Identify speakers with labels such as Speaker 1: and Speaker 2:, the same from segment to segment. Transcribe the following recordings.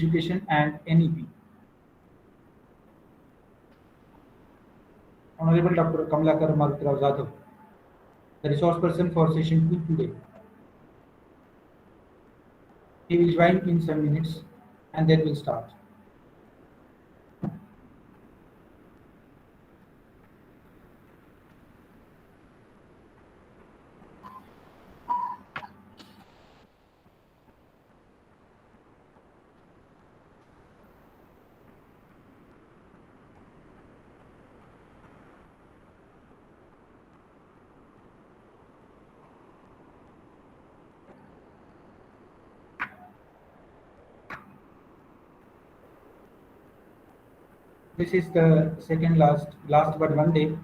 Speaker 1: Education and NEP. Honorable Dr. Kamlakar Marutrao Jadhav, the resource person for session 2 today. He will join in some minutes and then we'll start. This is the second last but one day.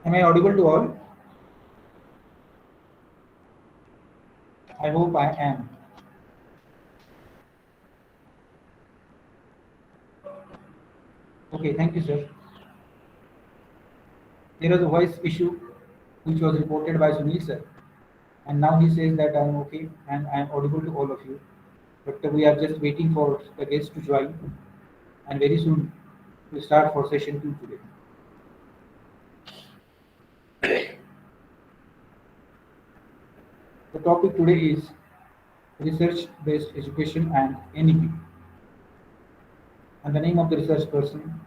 Speaker 1: Am I audible to all? I hope I am. Okay, thank you, sir. There was a voice issue which was reported by Sunil sir, and now he says that I'm okay and I'm audible to all of you. But we are just waiting for the guests to join, and very soon we'll start for session 2 today. The topic today is research-based education and NEP. And the name of the research person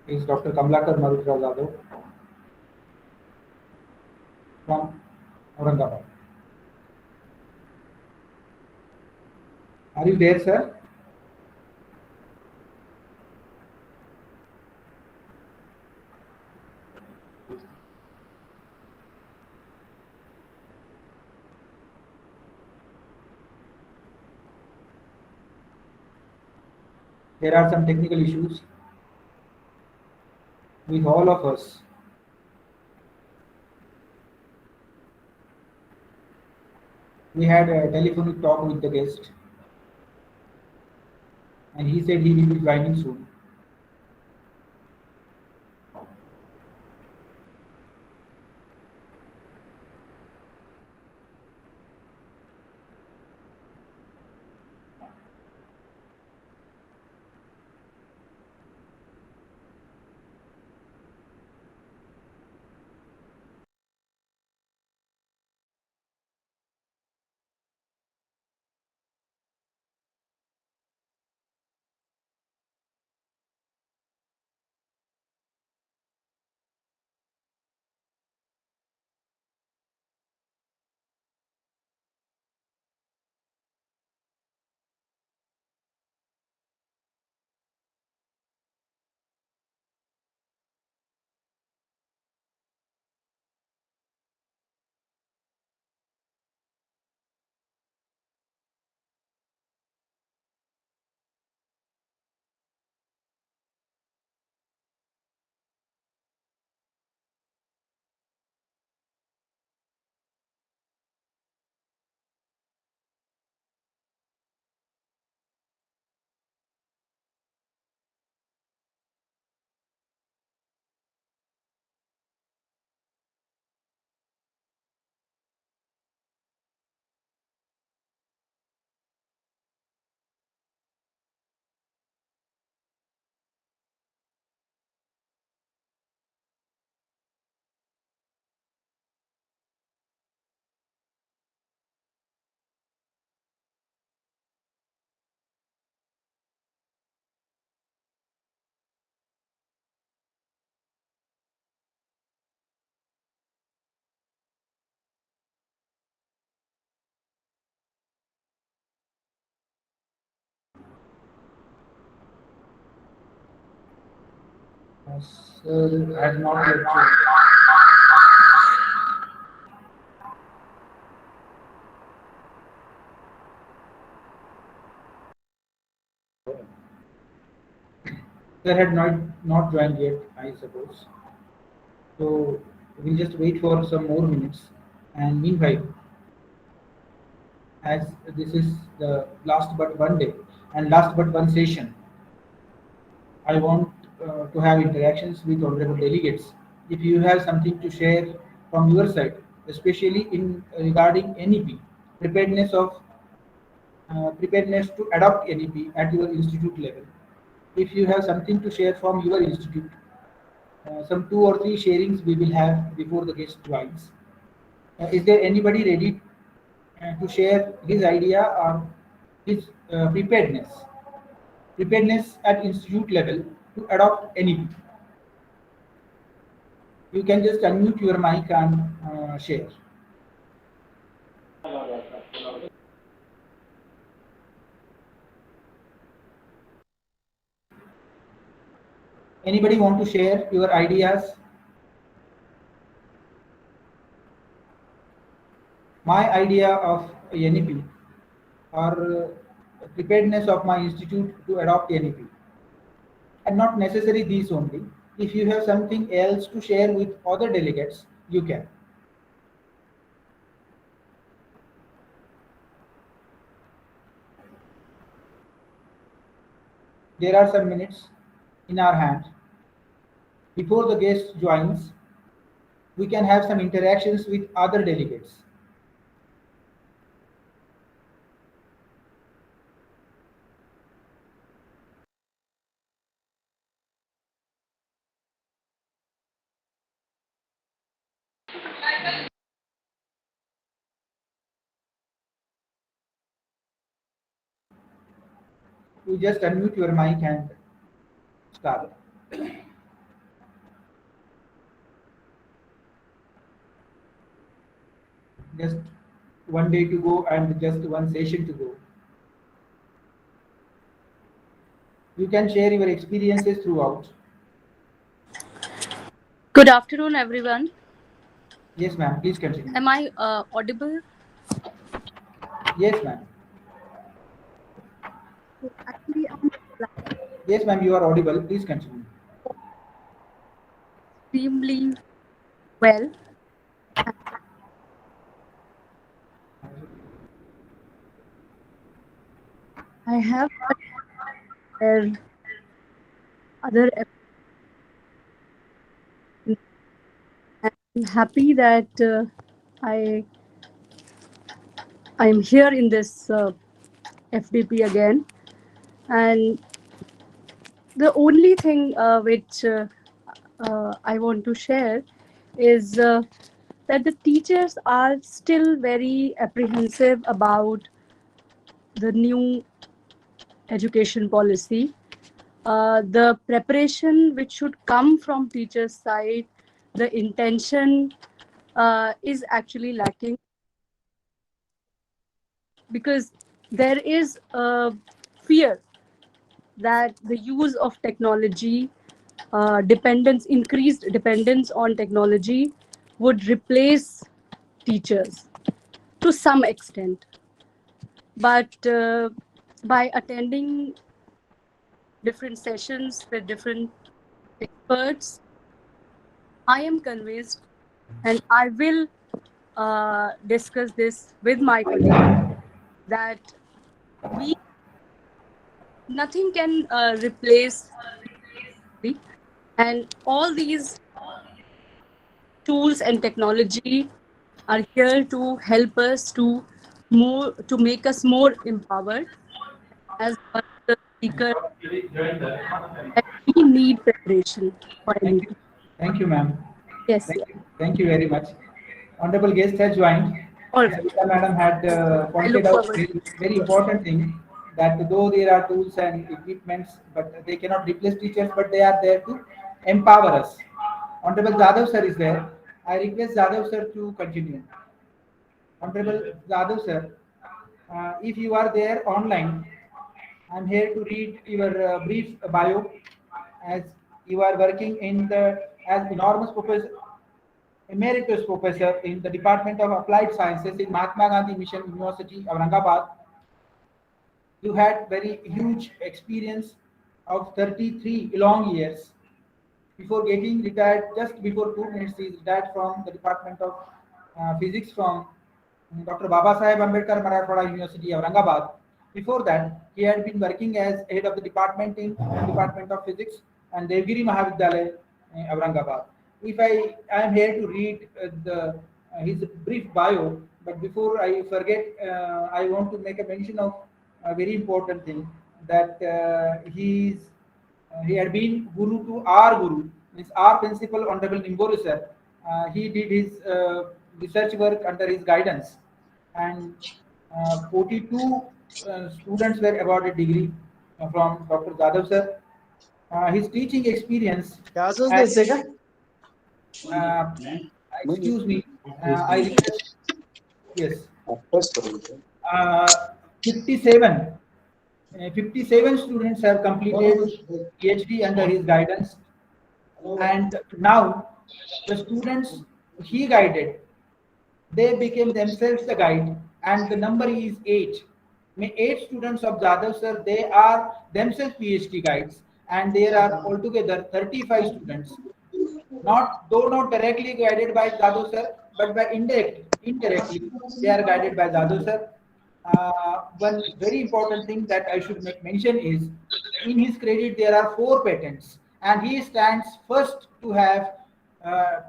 Speaker 1: is Dr. Kamlakar Marutrao Jadhav from Aurangabad. Are you there, sir? There are some technical issues with all of us. We had a telephonic talk with the guest, and he said he will be joining soon. Sir, I have not yet checked. Sir had not joined yet, I suppose. So we'll just wait for some more minutes. And meanwhile, as this is the last but one day and last but one session, I want to have interactions with honorable delegates. If you have something to share from your side, especially in regarding NEP, preparedness of preparedness to adopt NEP at your institute level. If you have something to share from your institute, some 2 or 3 sharings we will have before the guest joins. Is there anybody ready to share his idea on his preparedness at institute level to adopt NEP? You can just unmute your mic and share. Anybody want to share your ideas? My idea of NEP or preparedness of my institute to adopt NEP. And not necessarily these only. If you have something else to share with other delegates, you can. There are some minutes in our hand. Before the guest joins, we can have some interactions with other delegates. You just unmute your mic and start. Just one day to go and just one session to go. You can share your experiences throughout.
Speaker 2: Good afternoon, everyone.
Speaker 1: Yes, ma'am. Please continue.
Speaker 2: Am I audible?
Speaker 1: Yes, ma'am.
Speaker 2: Actually, I'm
Speaker 1: Yes, ma'am. You are audible. Please continue.
Speaker 2: extremely well. I have shared other. I'm happy that I I'm here in this FDP again, and the only thing which I want to share is that the teachers are still very apprehensive about the new education policy. The preparation which should come from teachers' side, the intention is actually lacking, because there is a fear that the use of technology, increased dependence on technology would replace teachers to some extent. But by attending different sessions with different experts, I am convinced, and I will discuss this with my colleagues, that we nothing can replace, and all these tools and technology are here to help us to make us more empowered. As one of the speakers, that we need preparation for
Speaker 1: Thank you.
Speaker 2: anything.
Speaker 1: Thank you, ma'am.
Speaker 2: Yes, yes.
Speaker 1: Thank you very much. Honorable guest has joined.
Speaker 2: All right.
Speaker 1: Savita madam had
Speaker 2: I
Speaker 1: pointed
Speaker 2: look
Speaker 1: out
Speaker 2: forward.
Speaker 1: very important thing, that though there are tools and equipments, but they cannot replace teachers, but they are there to empower us. Honorable Jadhav sir is there. I request Jadhav sir to continue. Honorable Jadhav sir, if you are there online, I'm here to read your brief bio, as you are working in the as enormous professor, emeritus professor in the Department of Applied Sciences in Mahatma Gandhi Mission University, Aurangabad. You had very huge experience of 33 long years. Before getting retired, just before 2 minutes, he is retired from the Department of Physics from Dr. Baba Saheb Ambedkar Marathwada University, Aurangabad. Before that, he had been working as head of the department in Department of Physics and Devgiri Mahavidyalaya, Aurangabad. If I am here to read the his brief bio. But before I forget, I want to make a mention of a very important thing that he had been guru to our guru, means our principal, Honorable Nimboru sir. He did his research work under his guidance, and 42 students were awarded degree from Dr. Jadhav sir. His teaching experience
Speaker 3: क्या सोच
Speaker 1: at
Speaker 3: देते का
Speaker 1: uh, excuse me, I request, yes, uh, 57, 57 students have completed PhD under his guidance, and now the students he guided, they became themselves the guide, and the number is 8. May 8 students of Jadhav sir, they are themselves PhD guides, and there are altogether 35 students, not though not directly guided by Jadhav sir, but by indirectly they are guided by Jadhav sir. One very important thing that I should make mention is, in his credit there are 4 patents, and he stands first to have uh,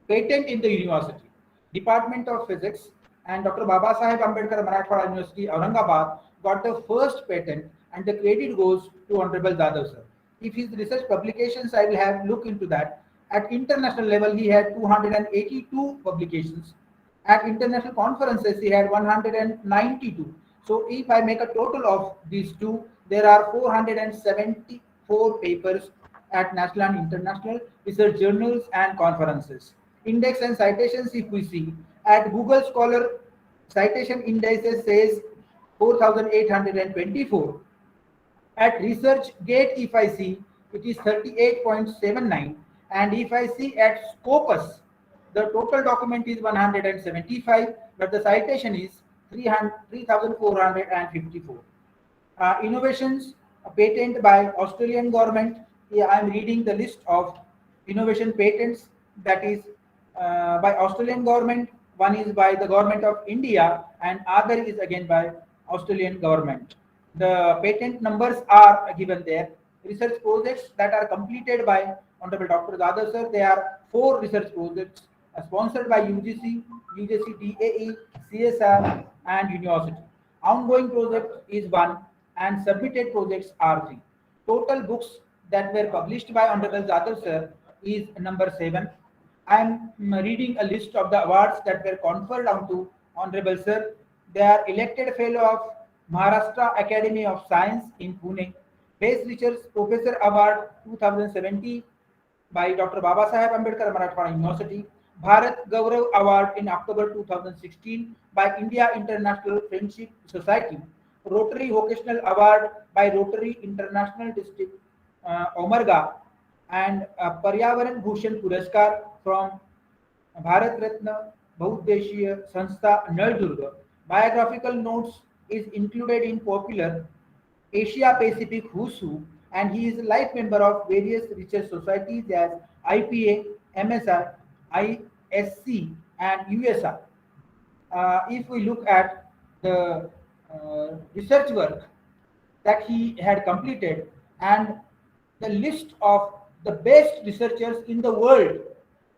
Speaker 1: patent in the university. Department of Physics and Dr. Baba Saheb Ambedkar Marathwada University, Aurangabad, got the first patent, and the credit goes to Honorable Jadhav sir. If his research publications, I will have look into that. At international level, he had 282 publications. At international conferences, he had 192. So if I make a total of these two, there are 474 papers at national and international research journals and conferences. Index and citations, if we see, at Google Scholar, citation indices says 4,824. At ResearchGate, if I see, it is 38.79. And if I see at Scopus, the total document is 175, but the citation is 3,454. Innovations, a patent by Australian government. Yeah, I'm reading the list of innovation patents that is by Australian government. One is by the government of India, and other is again by Australian government. The patent numbers are given there. Research projects that are completed by Honorable Dr. Jadhav sir, there are 4 research projects sponsored by UGC, UGC DAE, CSR, and university. Ongoing project is 1, and submitted projects are 3. Total books that were published by Honorable Jadhav sir is number 7. I am reading a list of the awards that were conferred onto Honorable Sir. They are elected Fellow of Maharashtra Academy of Science in Pune, Best Research Professor Award 2017 by Dr. Baba Saheb Ambedkar Marathwada University, Bharat Gaurav Award in October 2016 by India International Friendship Society, Rotary Vocational Award by Rotary International District Omarga, and Paryavaran Bhushan Puraskar from Bharat Ratna Bahudeshiya Sanstha Naldurga. Biographical notes is included in popular Asia Pacific Who's Who, and he is a life member of various research societies as IPA, MSI, ISC, and USR. If we look at the research work that he had completed, and the list of the best researchers in the world,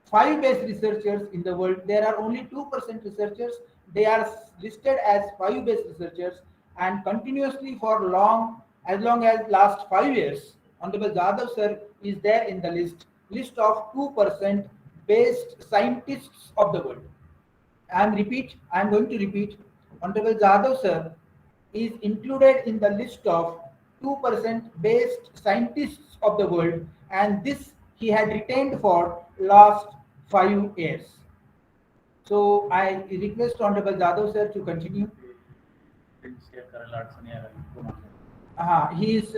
Speaker 1: 5 best researchers in the world, there are only 2% researchers, they are listed as 5 best researchers, and continuously for long, as long as last 5 years, Honorable Jadhav sir is there in the list of 2% best scientists of the world. I'm going to repeat. Honorable Jadhav sir is included in the list of 2% best scientists of the world, and this he had retained for last 5 years. So I request Honorable Jadhav sir to continue. He is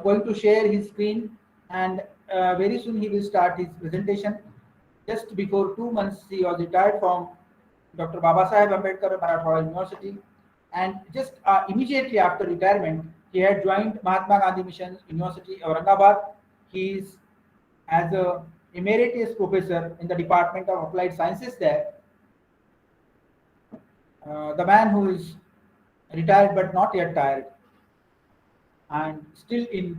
Speaker 1: going to share his screen, and very soon he will start his presentation. Just before 2 months, he was retired from Dr. Baba Saheb Ambedkar Marathwada University, and just immediately after retirement, he had joined Mahatma Gandhi Mission University, Aurangabad. He is as a emeritus professor in the Department of Applied Sciences there. The man who is retired but not yet tired, and still in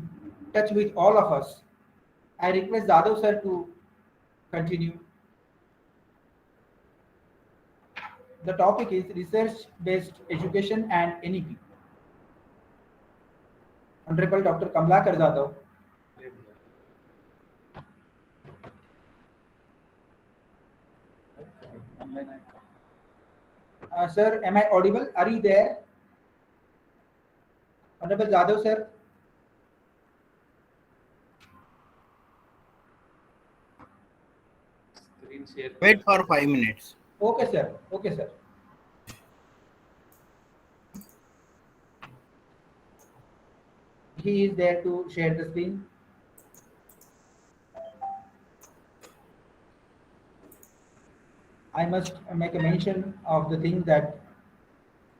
Speaker 1: touch with all of us. I request Jadhav sir to continue. The topic is research-based education and NEP. Honorable Dr. Kamlakar Jadhav. Sir, am I audible? Are you there? Honorable Jadhav, sir.
Speaker 3: Wait for 5 minutes.
Speaker 1: Okay, sir. Okay, sir. He is there to share the screen. I must make a mention of the thing that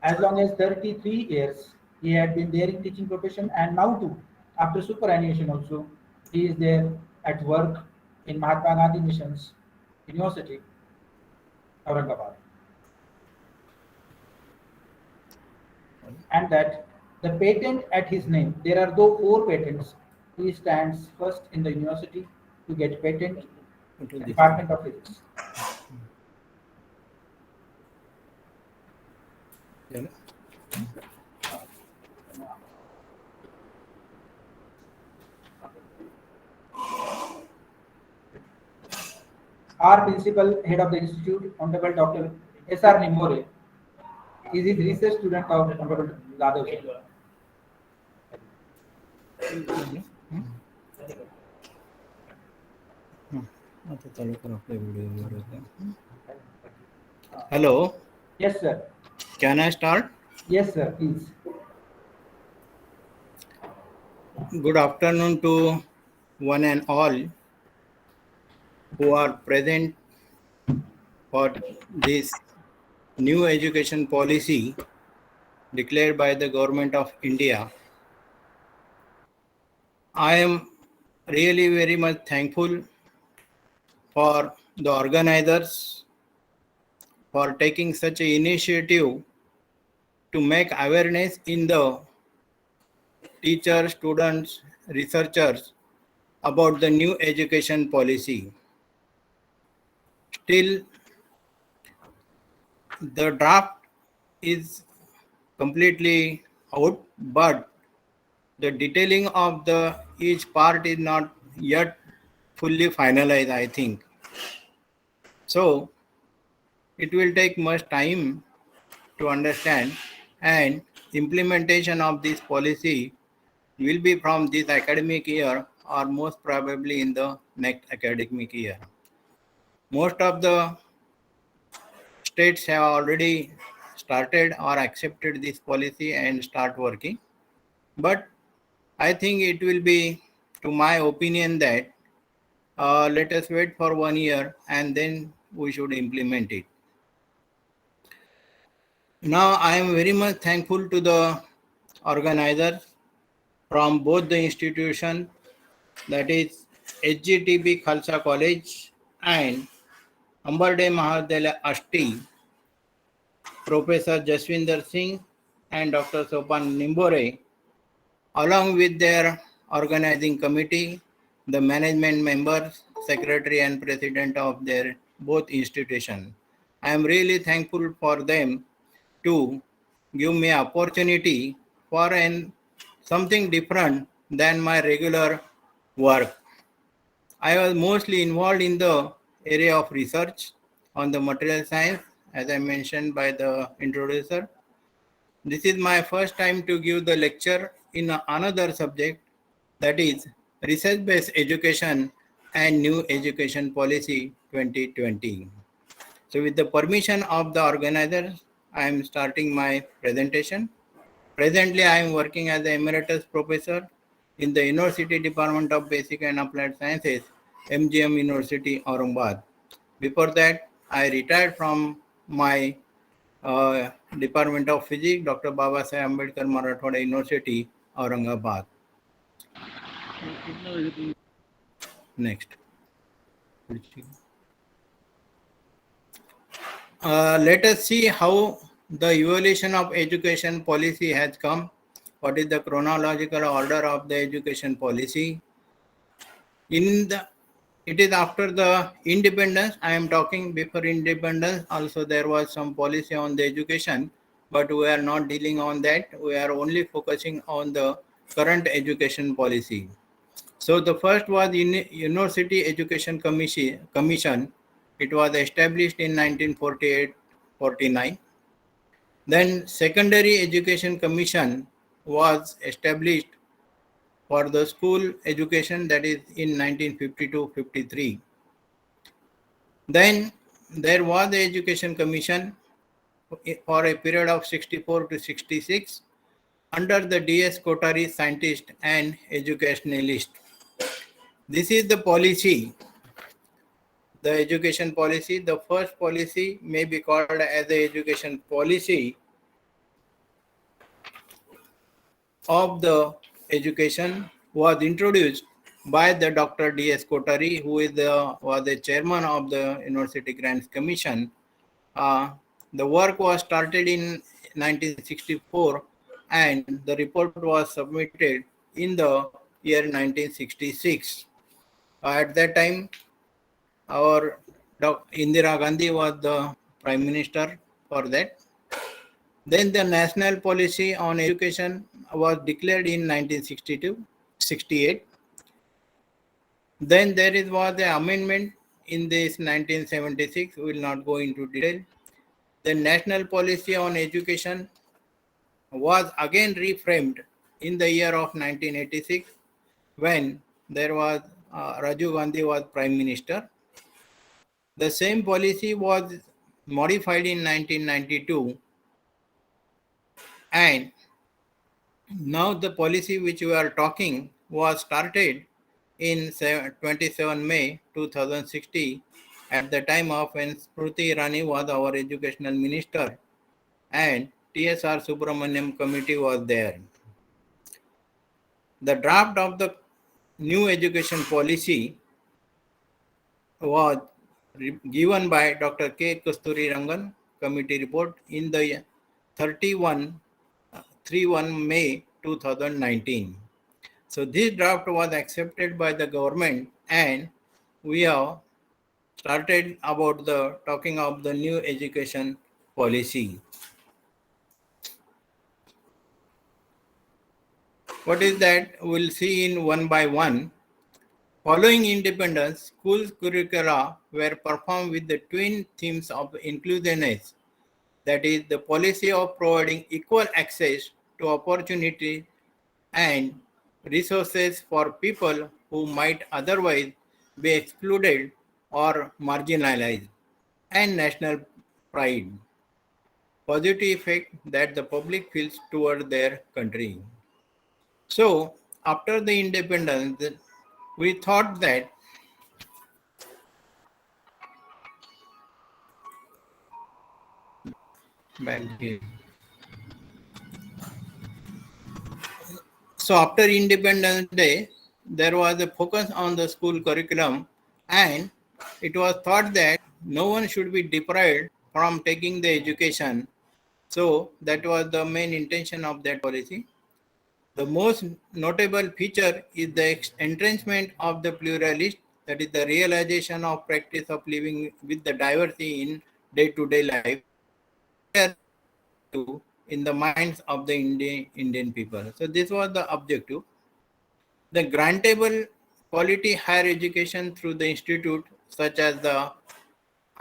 Speaker 1: as long as 33 years he had been there in teaching profession, and now too after superannuation also he is there at work in Mahatma Gandhi Missions University, Aurangabad. And that the patent at his name, there are though 4 patents, he stands first in the university to get patent, Department of Physics.
Speaker 3: Yeah.
Speaker 1: Our principal head of the institute, Honorable Dr. S.R. Nimore, is his research student of Honorable Jadhav.
Speaker 3: Hello,
Speaker 1: Yes, sir.
Speaker 3: can I start?
Speaker 1: Yes, sir. Please.
Speaker 3: Good afternoon to one and all who are present for this new education policy declared by the government of India. I am really very much thankful for the organizers for taking such an initiative to make awareness in the teachers, students, researchers about the new education policy. Still, the draft is completely out, but the detailing of the each part is not yet fully finalized, I think. So it will take much time to understand, and implementation of this policy will be from this academic year or most probably in the next academic year. Most of the states have already started or accepted this policy and start working. But I think it will be, to my opinion, that let us wait for 1 year and then we should implement it. Now, I am very much thankful to the organizers from both the institution, that is HGTB Khalsa College and Ambarde Mahavidyalaya Asti, Professor Jaswinder Singh and Dr. Sopan Nimbore, along with their organizing committee, the management members, secretary and president of their both institutions. I am really thankful for them to give me opportunity for something different than my regular work. I was mostly involved in the area of research on the material science, as I mentioned by the introducer. This is my first time to give the lecture in another subject, that is research-based education and new education policy 2020. So with the permission of the organizers, I am starting my presentation. Presently, I am working as an emeritus professor in the University Department of Basic and Applied Sciences, MGM University, Aurangabad. Before that, I retired from my Department of Physics, Dr. Babasaheb Ambedkar Marathwada University, Aurangabad. Next. Let us see how the evolution of education policy has come. What is the chronological order of the education policy? In the It is after the independence. I am talking before independence. Also, there was some policy on the education, but we are not dealing on that. We are only focusing on the current education policy. So the first was University Education Commission. It was established in 1948-49. Then Secondary Education Commission was established for the school education, that is in 1952-53. Then there was the Education Commission for a period of 64 to 66 under the D.S. Kotari, scientist and educationalist. This is the policy, the education policy. The first policy may be called as the education policy of the education was introduced by the Dr. D.S. Kotari, who was the chairman of the University Grants Commission. The work was started in 1964 and the report was submitted in the year 1966. At that time, our Indira Gandhi was the Prime Minister for that. Then the national policy on education was declared in 1968. Then there was the amendment in this 1976. We will not go into detail. The national policy on education was again reframed in the year of 1986 when there was Rajiv Gandhi was Prime Minister. The same policy was modified in 1992, and now the policy which we are talking was started in 27 May 2016 at the time of when Smriti Irani was our educational minister and TSR Subramaniam committee was there. The draft of the new education policy was given by Dr. K. Kasturi Rangan committee report in the 31 May 2019. So this draft was accepted by the government and we have started about the talking of the new education policy. What is that? We'll see in one by one. Following independence, school curricula were performed with the twin themes of inclusiveness, that is, the policy of providing equal access to opportunity and resources for people who might otherwise be excluded or marginalized, and national pride, positive effect that the public feels toward their country. So, after the independence, we thought that back here. So after Independence Day, there was a focus on the school curriculum and it was thought that no one should be deprived from taking the education. So that was the main intention of that policy. The most notable feature is the entrenchment of the pluralist, that is the realization of practice of living with the diversity in day-to-day life in the minds of the Indian people. So this was the objective. The grantable quality higher education through the institute such as the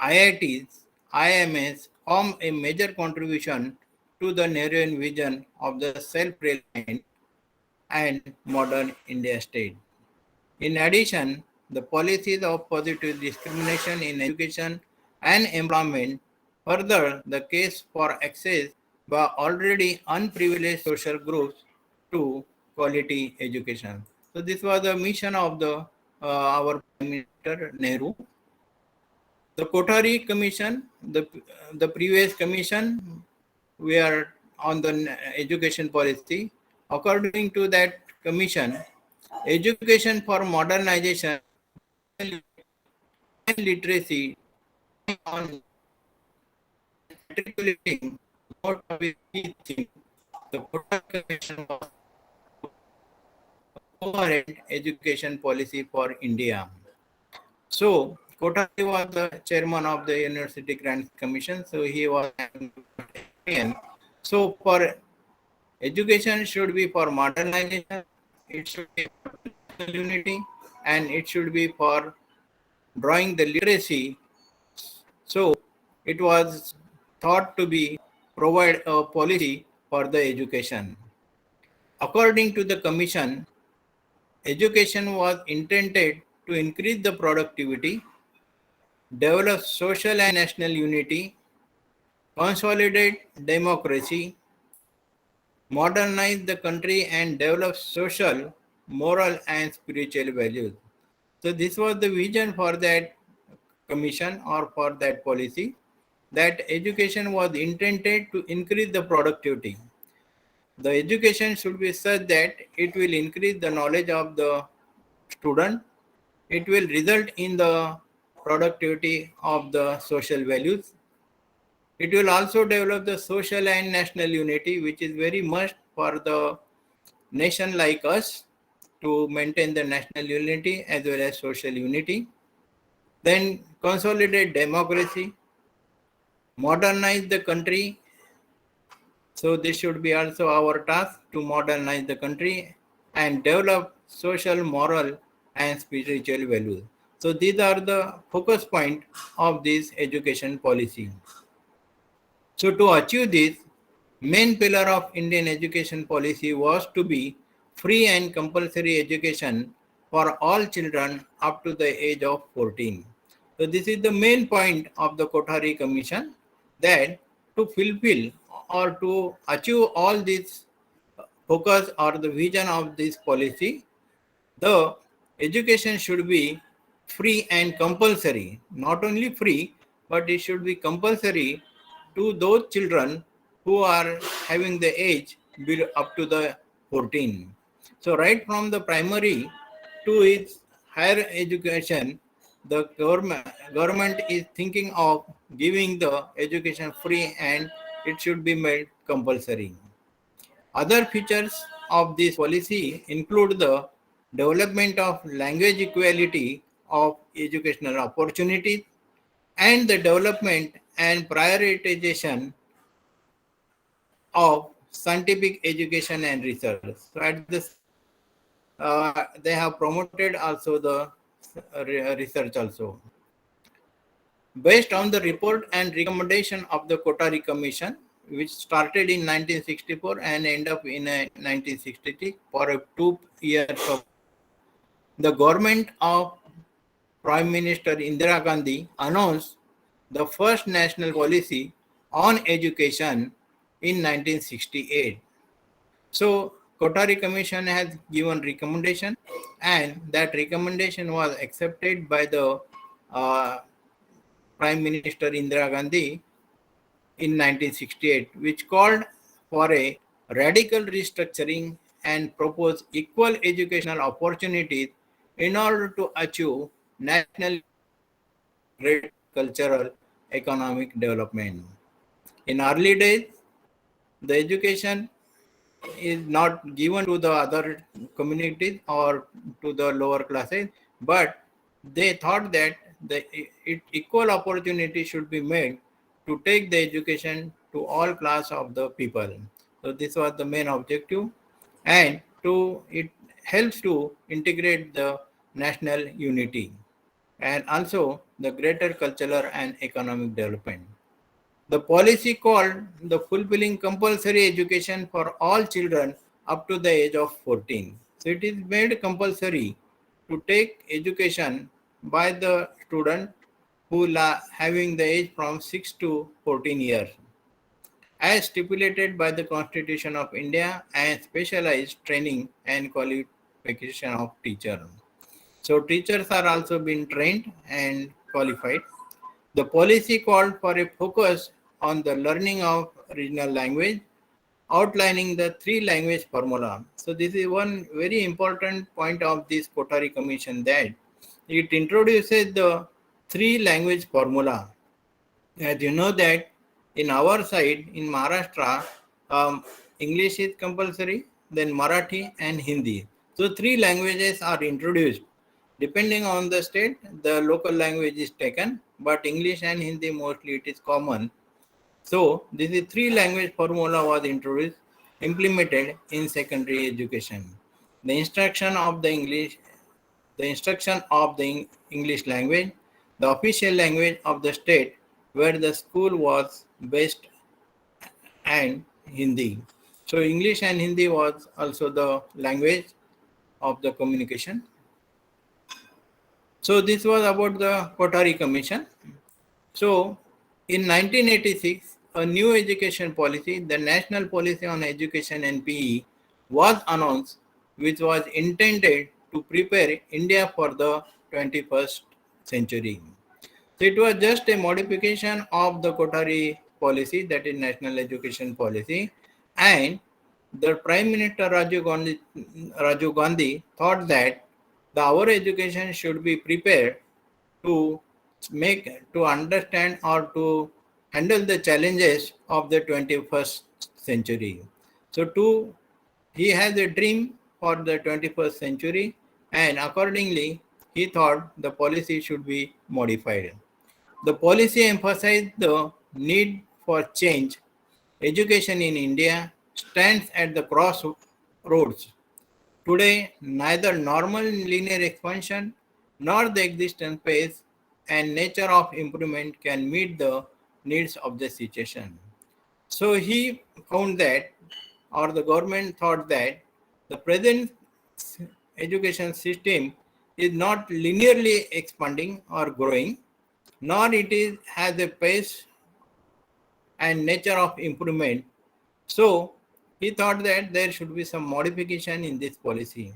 Speaker 3: IITs, IMS form a major contribution to the narrowing vision of the self-reliant and modern India state. In addition, the policies of positive discrimination in education and employment further the case for access by already unprivileged social groups to quality education. So this was the mission of the our Prime Minister Nehru. The Kothari Commission, the previous commission, we are on the education policy. According to that commission, education for modernization and literacy on matriculating not with key thing. The Kothari Commission was coherent education policy for India. So Kothari was the chairman of the University Grants Commission. So he was an opinion. So for education should be for modernization, it should be for national unity, and it should be for drawing the literacy. So it was thought to be provide a policy for the education. According to the commission, education was intended to increase the productivity, develop social and national unity, consolidate democracy, modernize the country, and develop social, moral, and spiritual values. So this was the vision for that commission or for that policy, that education was intended to increase the productivity. The education should be such that it will increase the knowledge of the student. It will result in the productivity of the social values. It will also develop the social and national unity, which is very much for the nation like us to maintain the national unity as well as social unity. Then consolidate democracy, modernize the country. So this should be also our task, to modernize the country and develop social, moral, and spiritual values. So these are the focus point of this education policy. So to achieve this, main pillar of Indian education policy was to be free and compulsory education for all children up to the age of 14. So this is the main point of the Kothari Commission, that to fulfill or to achieve all this focus or the vision of this policy, the education should be free and compulsory. Not only free, but it should be compulsory to those children who are having the age up to the 14. So right from the primary to its higher education, the government is thinking of giving the education free, and it should be made compulsory. Other features of this policy include the development of language equality of educational opportunities and the development and prioritization of scientific education and research. So at the same time, they have promoted also the research also. Based on the report and recommendation of the Kothari Commission, which started in 1964 and end up in 1963 for a 2 years of, the government of Prime Minister Indira Gandhi announced the first national policy on education in 1968. So Kothari Commission has given recommendation, and that recommendation was accepted by the Prime Minister Indira Gandhi in 1968, which called for a radical restructuring and proposed equal educational opportunities in order to achieve national great cultural economic development. In early days, the education is not given to the other communities or to the lower classes, but they thought that the equal opportunity should be made to take the education to all class of the people. So this was the main objective, and it helps to integrate the national unity and also the greater cultural and economic development. The policy called the fulfilling compulsory education for all children up to the age of 14. So it is made compulsory to take education by the student who are having the age from 6 to 14 years, as stipulated by the Constitution of India, and specialized training and qualification of teacher. So teachers are also being trained and qualified. The policy called for a focus on the learning of regional language, outlining the three language formula. So this is one very important point of this Kothari Commission, that it introduces the three language formula. As you know that in our side, in Maharashtra, English is compulsory, then Marathi and Hindi. So three languages are introduced. Depending on the state, the local language is taken, but English and Hindi mostly it is common. So this is three language formula was introduced, implemented in secondary education. The instruction of the English language, the official language of the state where the school was based, and Hindi. So English and Hindi was also the language of the communication. So this was about the Kothari Commission. So in 1986, a new education policy, the National Policy on Education and PE, was announced, which was intended to prepare India for the 21st century. So it was just a modification of the Kothari policy, that is National Education Policy, and the Prime Minister Rajiv Gandhi thought that our education should be prepared to understand or to handle the challenges of the 21st century. So he has a dream for the 21st century, and accordingly he thought the policy should be modified. The policy emphasized the need for change. Education in India stands at the crossroads. Today, neither normal linear expansion nor the existence pace and nature of improvement can meet the needs of the situation. So he found that, or the government thought that, the present education system is not linearly expanding or growing, nor has a pace and nature of improvement. So he thought that there should be some modification in this policy.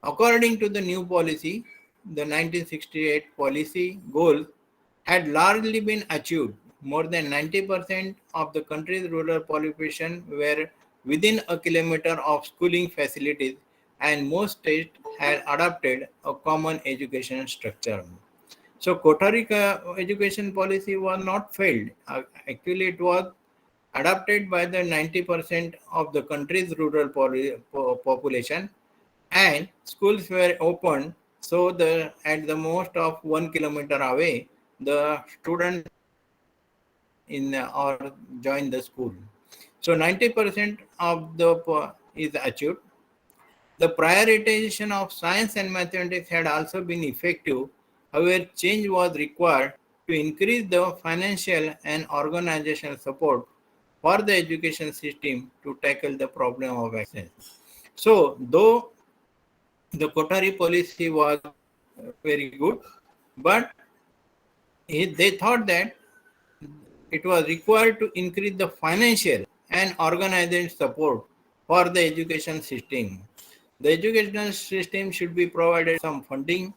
Speaker 3: According to the new policy, the 1968 policy goals had largely been achieved. More than 90% of the country's rural population were within a kilometer of schooling facilities, and most states had adopted a common education structure. So Kothari education policy was not failed. Actually, it was adopted by the 90% of the country's rural population, and schools were opened. So at the most of 1 kilometer away, the students in or join the school. So 90% of the is achieved. The prioritization of science and mathematics had also been effective. However, change was required to increase the financial and organizational support for the education system to tackle the problem of access. So, though the Kothari policy was very good, but they thought that it was required to increase the financial and organizational support for the education system. The educational system should be provided some funding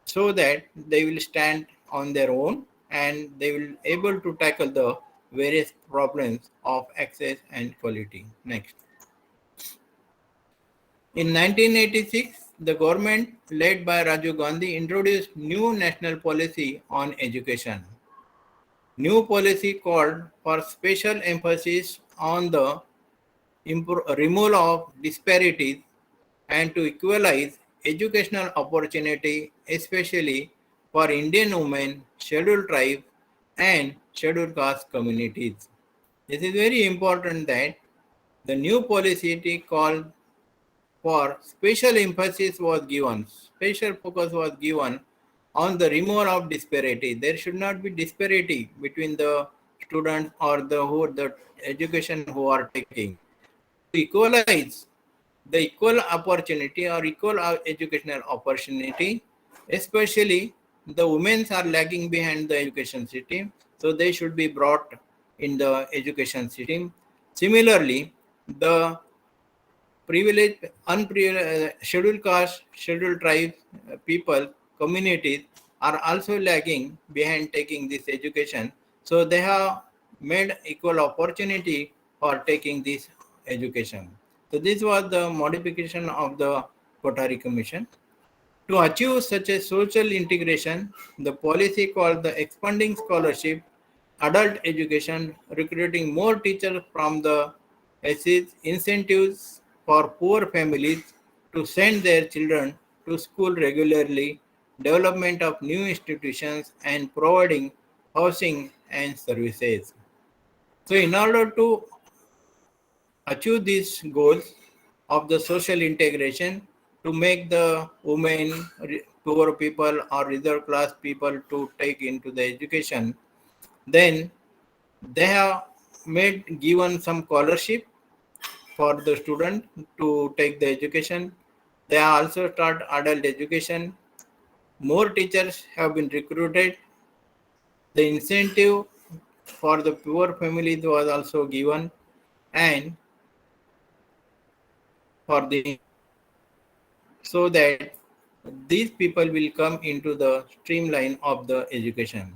Speaker 3: so that they will stand on their own and they will able to tackle the various problems of access and quality. Next. In 1986, the government led by Rajiv Gandhi introduced new national policy on education. New policy called for special emphasis on the removal of disparities and to equalize educational opportunity, especially for Indian women, scheduled tribes, and scheduled caste communities. This is very important that the new policy called for special emphasis was given, special focus was given on the removal of disparity. There should not be disparity between the students or the education who are taking. To equalize the equal opportunity or equal educational opportunity, especially the women are lagging behind the education system, so they should be brought in the education system. Similarly, the scheduled caste, scheduled tribes, people, communities are also lagging behind taking this education. So they have made equal opportunity for taking this education. So this was the modification of the Kothari Commission. To achieve such a social integration, the policy called the expanding scholarship, adult education, recruiting more teachers from the SCs, incentives for poor families to send their children to school regularly, development of new institutions, and providing housing and services. So, in order to achieve these goals of the social integration, to make the women, poor people, or reserve class people to take into the education, then they have made given some scholarship for the student to take the education. They also start adult education. More teachers have been recruited. The incentive for the poor families was also given, and for the so that these people will come into the streamline of the education.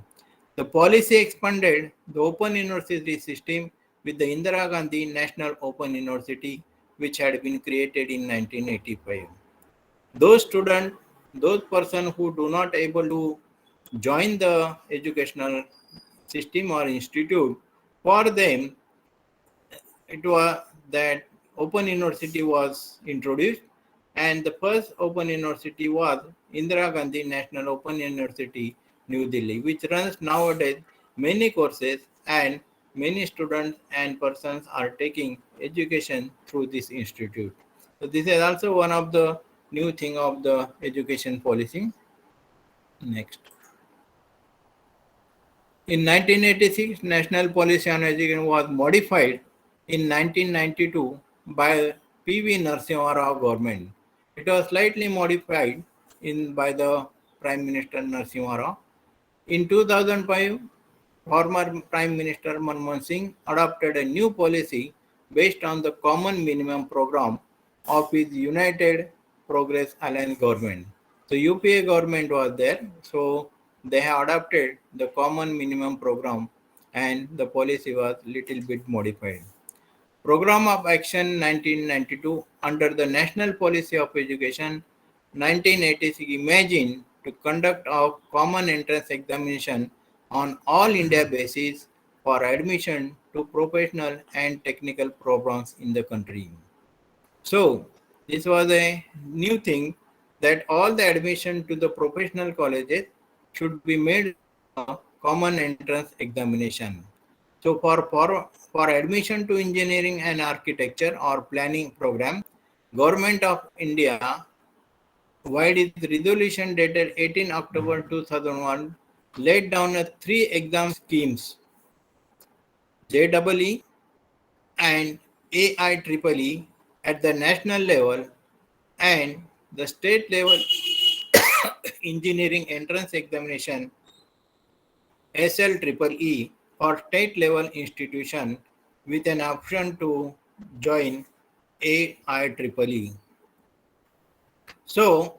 Speaker 3: The policy expanded the open university system with the Indira Gandhi National Open University, which had been created in 1985. Those students, those persons who do not able to join the educational system or institute, for them it was that open university was introduced, and the first open university was Indira Gandhi National Open University, New Delhi, which runs nowadays many courses, and many students and persons are taking education through this institute. So this is also one of the new thing of the education policy. Next. In 1986, National Policy on Education was modified in 1992 by P.V. Narasimha Rao government. It was slightly modified by the Prime Minister Narasimha Rao. In 2005, former Prime Minister Manmohan Singh adopted a new policy based on the Common Minimum Program of his United Progress Alliance government. So UPA government was there, so they have adopted the Common Minimum Program, and the policy was little bit modified. Program of Action 1992 under the National Policy of Education 1986 imagined to conduct a common entrance examination on all India basis for admission to professional and technical programs in the country. So this was a new thing that all the admission to the professional colleges should be made a common entrance examination. So for admission to engineering and architecture or planning program, Government of India, via its resolution dated 18 October 2001, laid down a three exam schemes: JEE and AIEEE at the national level, and the state level engineering entrance examination SLEE for state level institution with an option to join AIEEE. So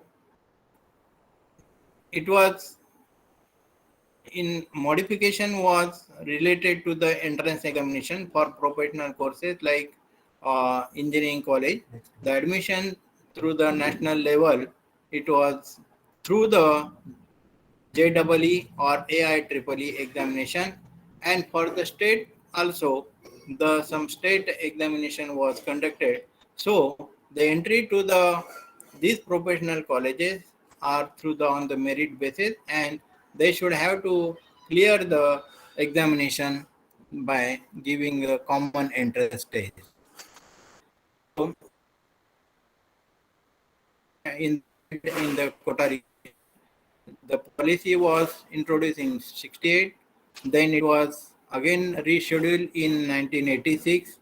Speaker 3: it was in modification was related to the entrance examination for professional courses like engineering college. The admission through the national level, it was through the JEE or AIEEE examination, and for the state also the some state examination was conducted. So the entry to the these professional colleges are through the on the merit basis, and they should have to clear the examination by giving a common entrance test. So in the quota, the policy was introduced in 68, then it was again rescheduled in 1986,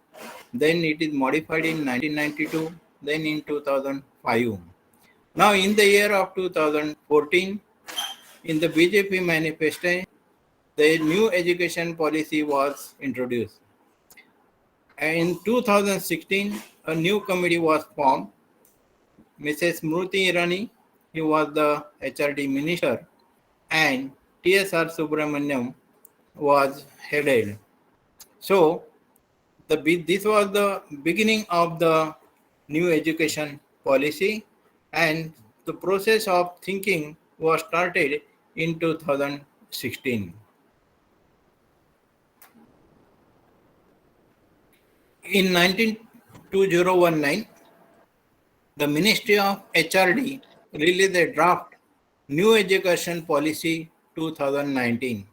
Speaker 3: then it is modified in 1992, then in 2005. Now in the year of 2014, in the BJP manifesto, the new education policy was introduced. And in 2016, a new committee was formed. Mrs. Smriti Irani, he was the HRD minister, and TSR Subramaniam was headed. So this was the beginning of the new education policy, and the process of thinking was started in 2016. In 2019, the Ministry of HRD released a draft New Education Policy 2019.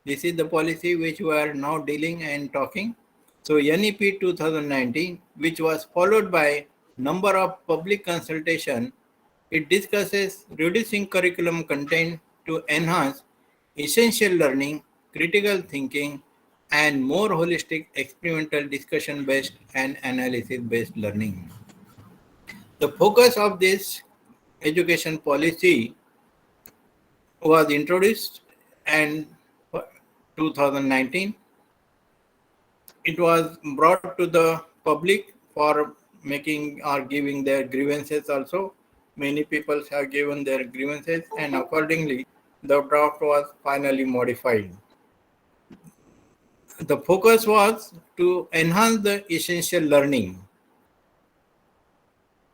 Speaker 3: This is the policy which we are now dealing and talking. So NEP 2019, which was followed by number of public consultation, it discusses reducing curriculum content to enhance essential learning, critical thinking, and more holistic experimental discussion-based and analysis-based learning. The focus of this education policy was introduced in 2019. It was brought to the public for making or giving their grievances also. Many people have given their grievances, and accordingly, the draft was finally modified. The focus was to enhance the essential learning.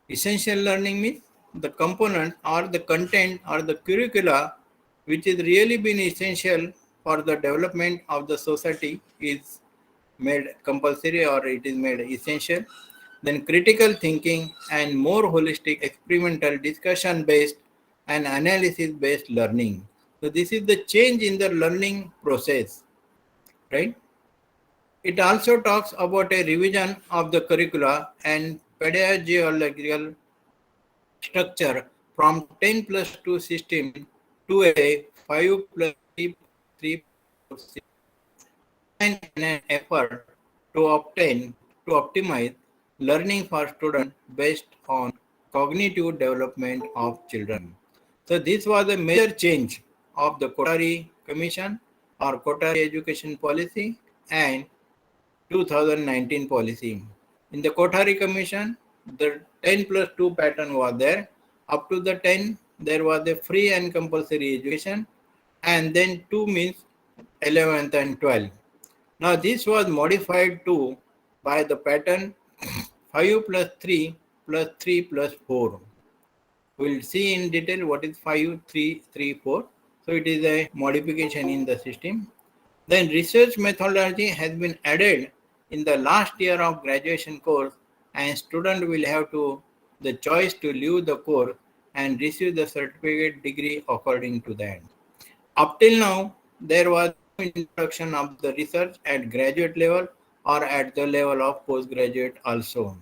Speaker 3: Essential learning means the component or the content or the curricula which is really been essential for the development of the society is made compulsory or it is made essential. Then critical thinking and more holistic experimental discussion based and analysis based learning. So this is the change in the learning process, right? It also talks about a revision of the curricula and pedagogical structure from 10 plus 2 system to a 5 plus 3 3 system, and in an effort to optimize learning for students based on cognitive development of children. So this was a major change of the Kothari Commission or Kothari Education Policy and 2019 policy. In the Kothari Commission, the 10 plus 2 pattern was there. Up to the 10, there was a free and compulsory education, and then 2 means 11th and 12th. Now this was modified to by the pattern 5 plus 3 plus 3 plus 4. We will see in detail what is 5, 3, 3, 4. So it is a modification in the system. Then research methodology has been added in the last year of graduation course, and student will have to the choice to leave the course and receive the certificate degree according to that. Up till now, there was no introduction of the research at graduate level or at the level of postgraduate also.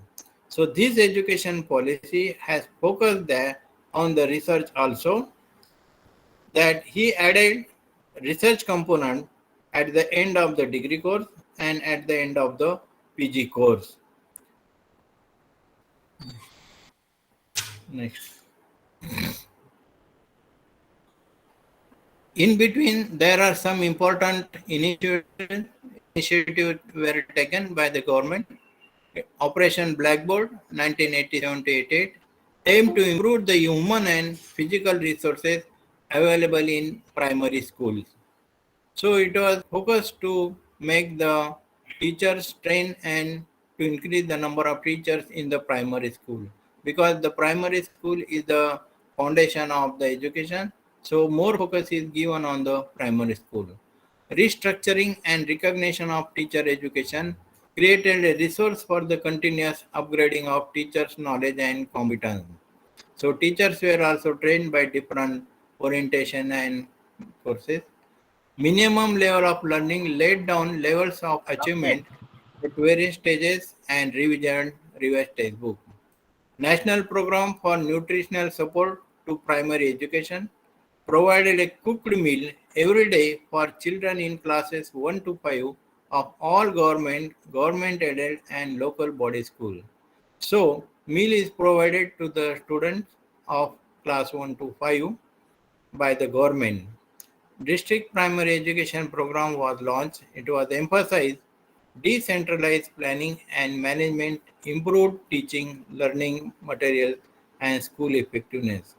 Speaker 3: So this education policy has focused there on the research also, that he added research component at the end of the degree course and at the end of the PG course. Next. In between, there are some important initiatives were taken by the government. Operation Blackboard 1987-88 aimed to improve the human and physical resources available in primary schools. So it was focused to make the teachers train and to increase the number of teachers in the primary school, because the primary school is the foundation of the education. So more focus is given on the primary school. Restructuring and recognition of teacher education created a resource for the continuous upgrading of teachers' knowledge and competence. So teachers were also trained by different orientation and courses. Minimum level of learning laid down levels of achievement at various stages and revised textbook. National Program for Nutritional Support to Primary Education provided a cooked meal every day for children in classes 1 to 5 of all government aided and local body school. So meal is provided to the students of class 1 to 5 by the government. District primary education program was launched. It was emphasized decentralized planning and management, improved teaching, learning materials, and school effectiveness.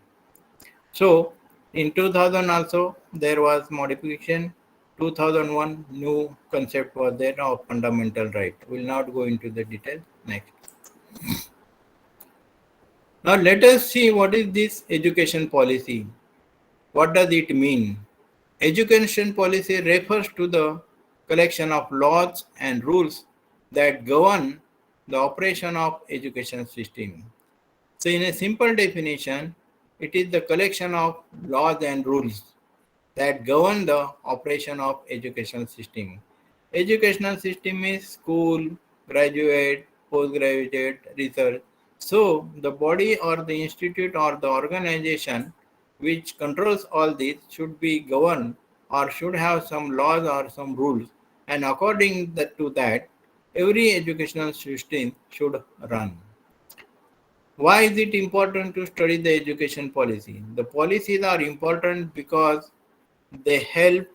Speaker 3: So in 2000 also there was modification. 2001 new concept was there of fundamental right. We will not go into the details. Next. Now let us see what is this education policy. What does it mean? Education policy refers to the collection of laws and rules that govern the operation of education system. So in a simple definition, It is the collection of laws and rules that govern the operation of educational system. Educational system is school, graduate, postgraduate, research. So the body or the institute or the organization which controls all this should be governed or should have some laws or some rules, and according to that, every educational system should run. Why is it important to study the education policy? The policies are important because they help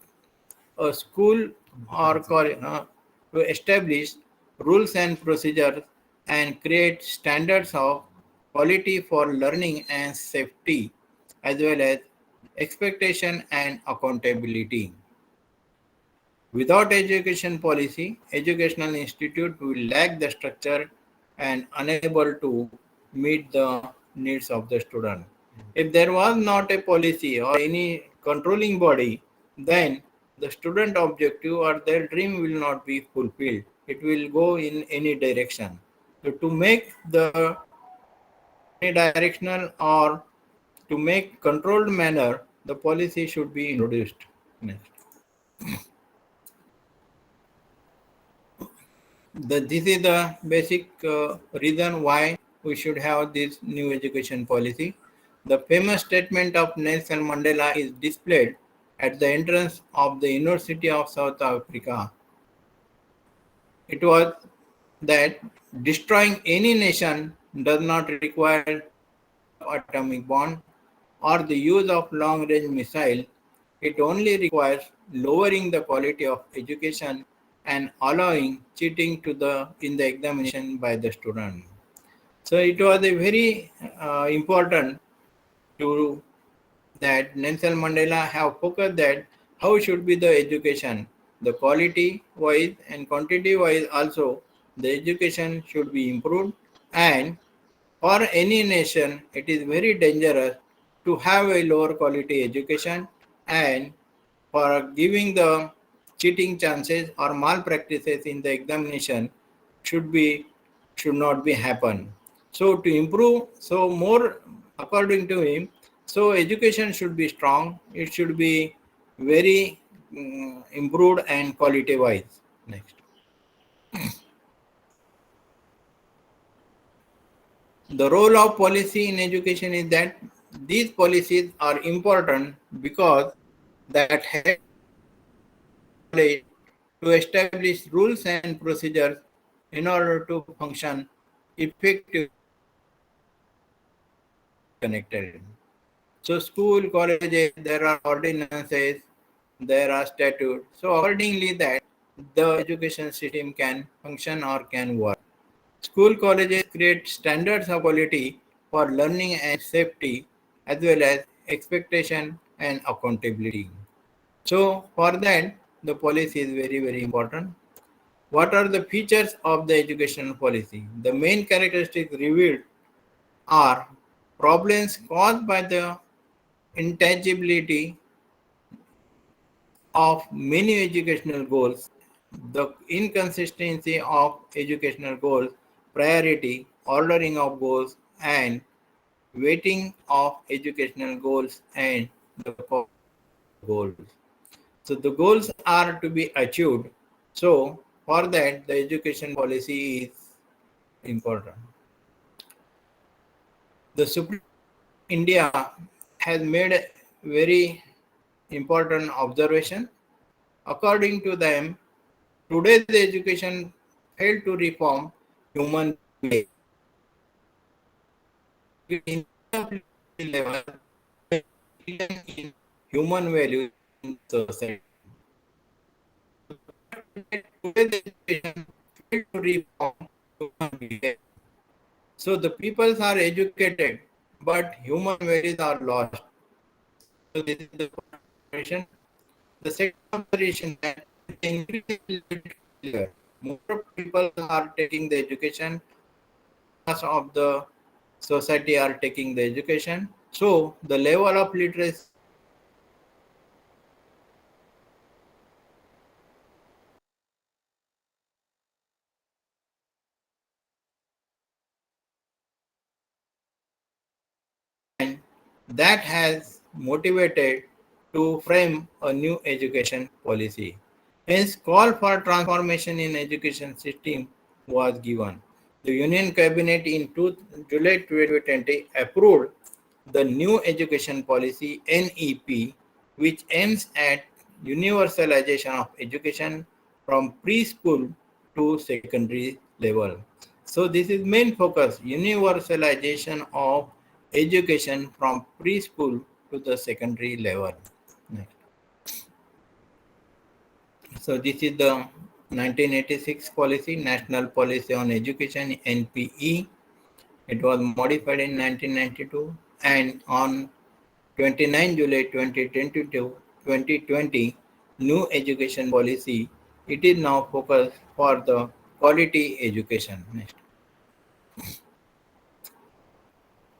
Speaker 3: a school or to establish rules and procedures and create standards of quality for learning and safety, as well as expectation and accountability. Without education policy, educational institute will lack the structure and unable to meet the needs of the student. If there was not a policy or any controlling body, then the student objective or their dream will not be fulfilled. It will go in any direction. So to make the unidirectional or to make controlled manner, the policy should be introduced. Next. This is the basic reason why we should have this new education policy. The famous statement of Nelson Mandela is displayed at the entrance of the University of South Africa. It was that destroying any nation does not require atomic bomb or the use of long-range missile. It only requires lowering the quality of education and allowing cheating to the in the examination by the student. So it was a very important to that Nelson Mandela have focused that how should be the education, the quality wise and quantity wise also the education should be improved, and for any nation it is very dangerous to have a lower quality education, and for giving the cheating chances or malpractices in the examination should be should not be happen. So to improve, so more according to him, so education should be strong, it should be very improved and quality wise. Next. The role of policy in education is that these policies are important because that help college to establish rules and procedures in order to function effectively connected. So school, colleges, there are ordinances, there are statutes. So accordingly that the education system can function or can work. School colleges create standards of quality for learning and safety, as well as expectation and accountability. So for that, the policy is very, very important. What are the features of the educational policy? The main characteristics revealed are problems caused by the intangibility of many educational goals, the inconsistency of educational goals, priority, ordering of goals, and weighting of educational goals and the goals. So the goals are to be achieved. So for that, the education policy is important. The Supreme Court of India has made a very important observation. According to them, today's education failed to reform human behavior. In the level, in human values in society. Today's education failed to reform human behavior. So the peoples are educated, but human values are lost. So this is the first observation. The second observation that with the increasing failure, more people are taking the education, mass of the society are taking the education. So the level of literacy and that has motivated to frame a new education policy. Hence, call for transformation in education system was given. The Union Cabinet in July 2020 approved the new education policy NEP, which aims at universalization of education from preschool to secondary level. So this is main focus, universalization of education from preschool to the secondary level. Next. So this is the 1986 policy, National Policy on Education, NPE. It was modified in 1992, and on 29 July 2020, new education policy, it is now focused for the quality education. Next.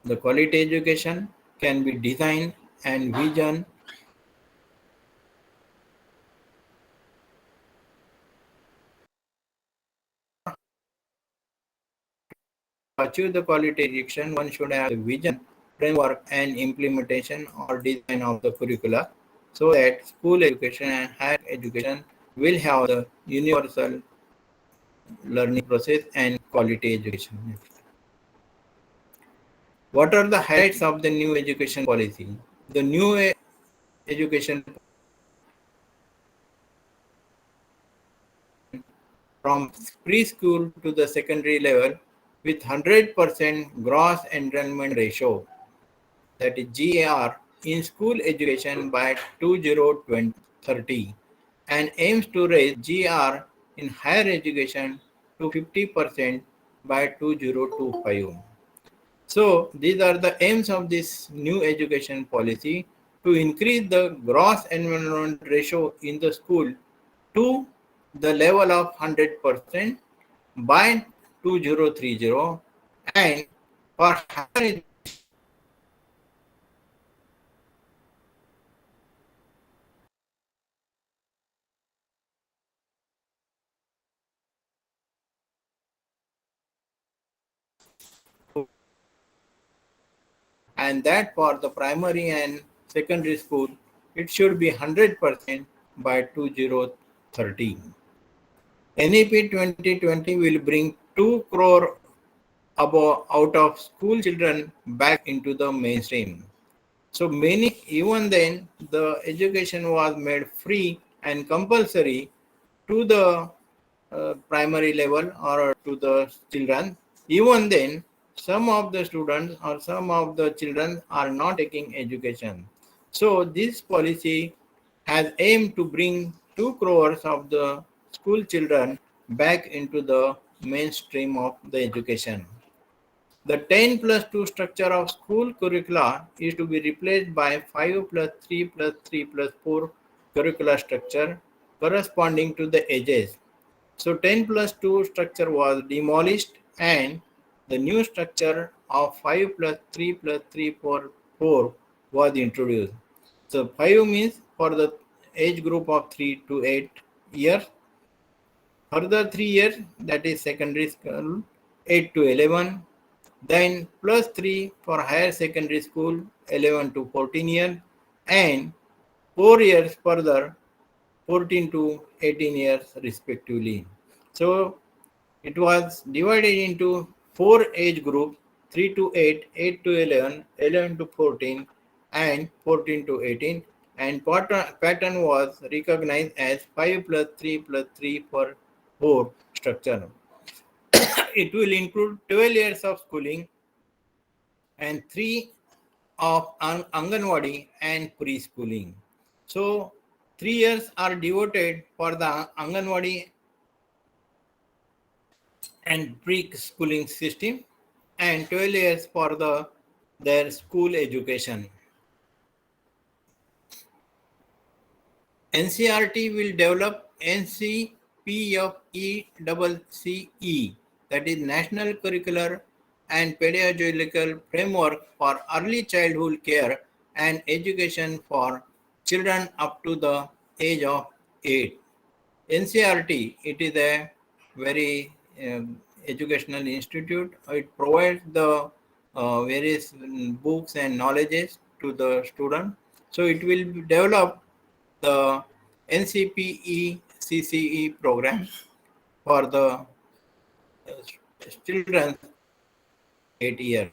Speaker 3: The quality education can be designed and vision achieve the quality education, one should have a vision, framework, and implementation or design of the curricula so that school education and higher education will have the universal learning process and quality education. What are the highlights of the new education policy? The new education from preschool to the secondary level with 100% gross enrollment ratio, that is GAR, in school education by 2030 and aims to raise GR in higher education to 50% by 2025. So these are the aims of this new education policy to increase the gross enrollment ratio in the school to the level of 100% by 2030 and for higher and that for the primary and secondary school, it should be 100% by 2030. NEP 2020 will bring 2 crore above out of school children back into the mainstream. So many, even then, the education was made free and compulsory to the primary level or to the children. Even then, some of the students or some of the children are not taking education. So this policy has aimed to bring 2 crores of the school children back into the mainstream of the education. The 10 plus 2 structure of school curricula is to be replaced by 5 plus 3 plus 3 plus 4 curricular structure corresponding to the ages. So 10 plus 2 structure was demolished and the new structure of 5 plus 3 plus 3 4 was introduced. So 5 means for the age group of 3 to 8 years. Further 3 years, that is secondary school, 8 to 11. Then plus 3 for higher secondary school, 11 to 14 years. And 4 years further, 14 to 18 years respectively. So it was divided into 4 age groups, 3 to 8, 8 to 11, 11 to 14, and 14 to 18. And pattern was recognized as 5 plus 3 plus 3 for 4 structure. It will include 12 years of schooling and 3 of Anganwadi and preschooling. So 3 years are devoted for the Anganwadi and pre-schooling system and 12 years for their school education. NCRT will develop NCPFECCE, that is National Curricular and Pedagogical Framework for Early Childhood Care and Education for Children up to the age of 8. NCRT, it is a very educational institute. It provides the various books and knowledges to the student. So it will develop the NCPE CCE program for the children 8 years.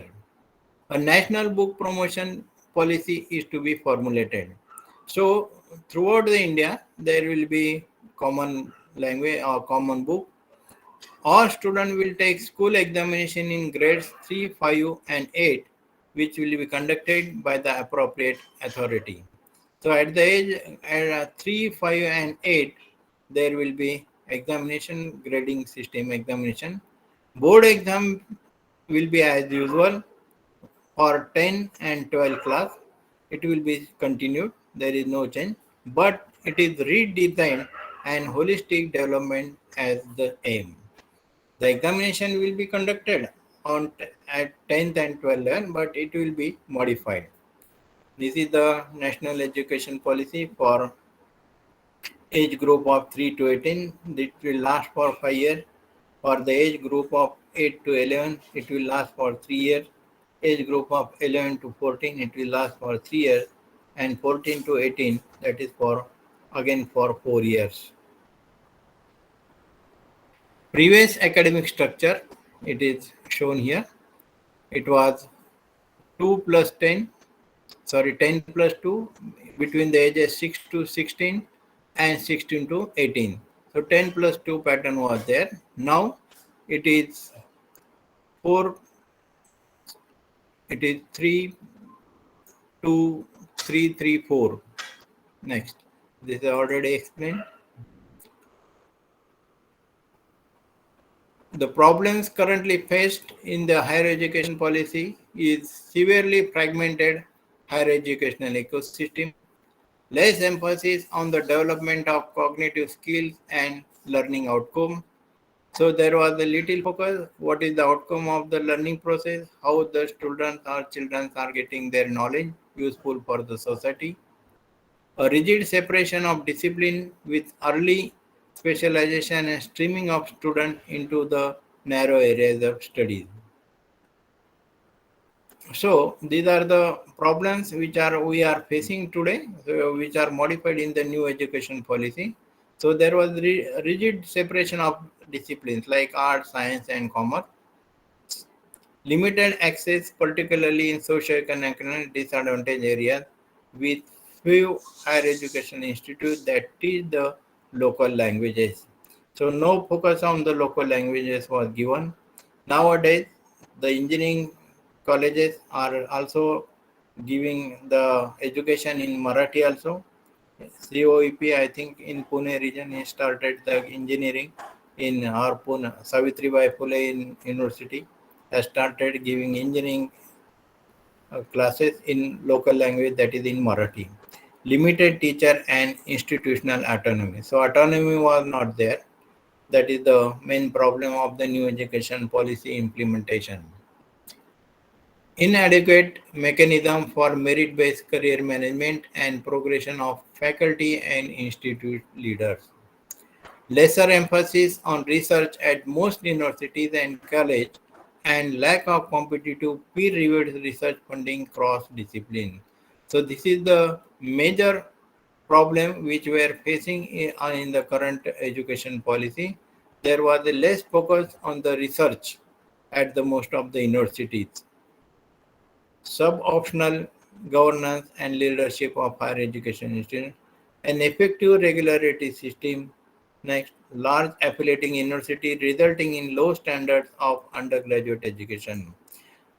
Speaker 3: A national book promotion policy is to be formulated. So throughout the India, there will be common language or common book. All students will take school examination in grades 3, 5 and 8, which will be conducted by the appropriate authority. So at the age at 3, 5 and 8, there will be examination, grading system examination. Board exam will be as usual for 10 and 12 class. It will be continued. There is no change, but it is redesigned and holistic development as the aim. The examination will be conducted at 10th and 12th level, but it will be modified. This is the national education policy for age group of 3 to 18. It will last for 5 years. For the age group of 8 to 11, it will last for 3 years. Age group of 11 to 14, it will last for 3 years. And 14 to 18, that is for 4 years. Previous academic structure, it is shown here. It was 10 plus 2 between the ages 6 to 16 and 16 to 18. So 10 plus 2 pattern was there. Now it is 4, it is 3, 2, 3, 3, 4. Next, this is already explained. The problems currently faced in the higher education policy is severely fragmented higher educational ecosystem, less emphasis on the development of cognitive skills and learning outcome. So there was a little focus, what is the outcome of the learning process, how the students or children are getting their knowledge useful for the society. A rigid separation of discipline with early specialization and streaming of students into the narrow areas of studies. So these are the problems which we are facing today, which are modified in the new education policy. So there was rigid separation of disciplines like art, science, and commerce. Limited access, particularly in socio-economic disadvantaged areas, with few higher education institutes that teach the local languages. So no focus on the local languages was given. Nowadays, the engineering colleges are also giving the education in Marathi also. COEP, I think in Pune region, he started the engineering in our Pune, Savitribai Phule University has started giving engineering classes in local language, that is in Marathi. Limited teacher and institutional autonomy. So autonomy was not there. That is the main problem of the new education policy implementation. Inadequate mechanism for merit-based career management and progression of faculty and institute leaders. Lesser emphasis on research at most universities and colleges, and lack of competitive peer-reviewed research funding cross-discipline. So this is the major problem which we are facing in the current education policy. There was a less focus on the research at the most of the universities. Sub-optional governance and leadership of higher education institutions, an effective regulatory system. Next, large affiliating university resulting in low standards of undergraduate education.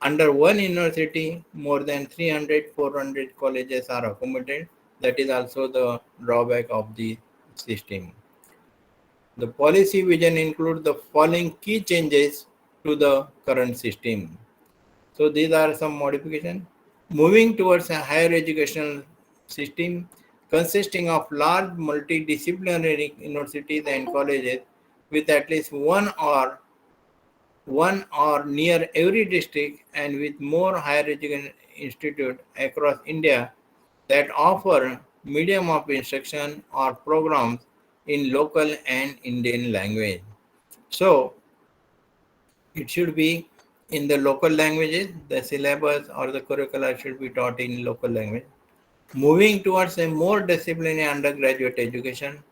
Speaker 3: Under one university, more than 300, 400 colleges are accommodated. That is also the drawback of the system. The policy vision includes the following key changes to the current system. So these are some modifications. Moving towards a higher educational system consisting of large multidisciplinary universities and colleges with at least one or near every district, and with more higher education institutes across India that offer medium of instruction or programs in local and Indian language. So it should be in the local languages. The syllabus or the curricula should be taught in local language. Moving towards a more disciplinary undergraduate education.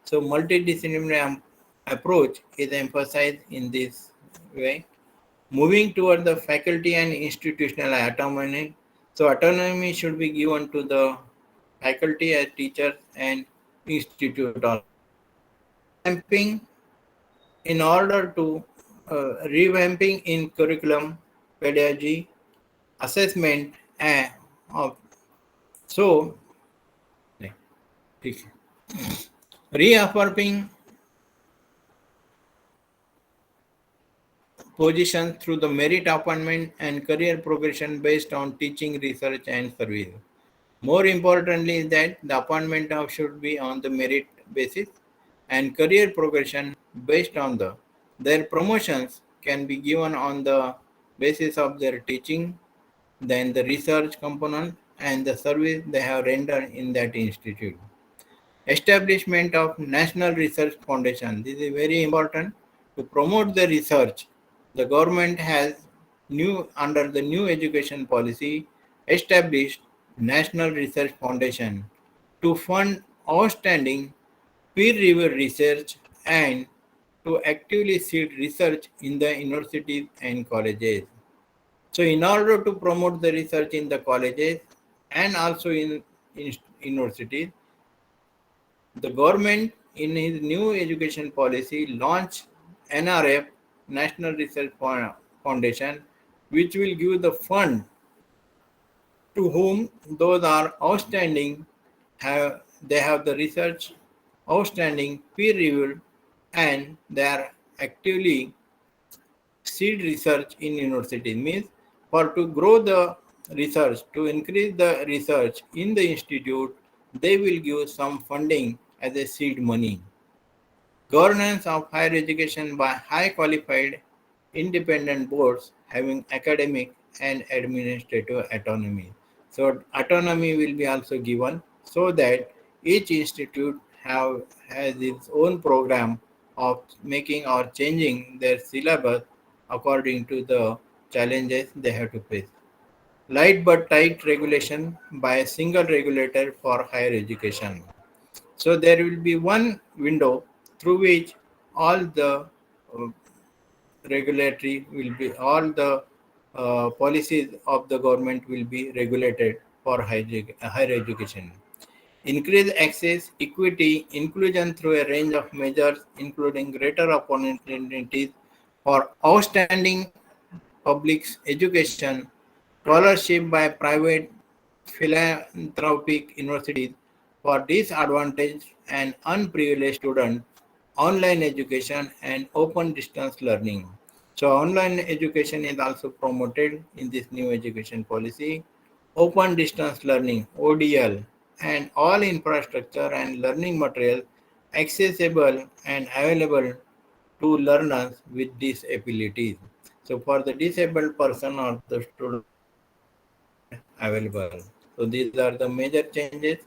Speaker 3: So multidisciplinary approach is emphasized in this way. Moving toward the faculty and institutional autonomy. So autonomy should be given to the faculty as teachers and institute also. Revamping in order to revamping in curriculum, pedagogy, assessment, and of so reaffirming positions through the merit appointment and career progression based on teaching, research, and service. More importantly, is that the appointment of should be on the merit basis and career progression based on their promotions can be given on the basis of their teaching, then the research component and the service they have rendered in that institute. Establishment of National Research Foundation. This is very important to promote the research. The government has under the new education policy established National Research Foundation to fund outstanding peer-reviewed research and to actively seed research in the universities and colleges. So in order to promote the research in the colleges and also in universities, the government in his new education policy launched NRF, National Research Foundation, which will give the fund to whom those are outstanding, they have the research outstanding, peer reviewed, and they are actively seed research in university. Means for to grow the research, to increase the research in the institute, they will give some funding as a seed money. Governance of higher education by high qualified independent boards having academic and administrative autonomy. So autonomy will be also given so that each institute has its own program of making or changing their syllabus according to the challenges they have to face. Light but tight regulation by a single regulator for higher education. So there will be one window through which all the uh, regulatory will be, all the policies of the government will be regulated for higher education. Increase access, equity, inclusion through a range of measures, including greater opportunities for outstanding public education, scholarship by private philanthropic universities for disadvantaged and unprivileged students, online education, and open distance learning. So, online education is also promoted in this new education policy. Open distance learning, ODL, and all infrastructure and learning materials accessible and available to learners with disabilities. So for the disabled person or the student, available. So these are the major changes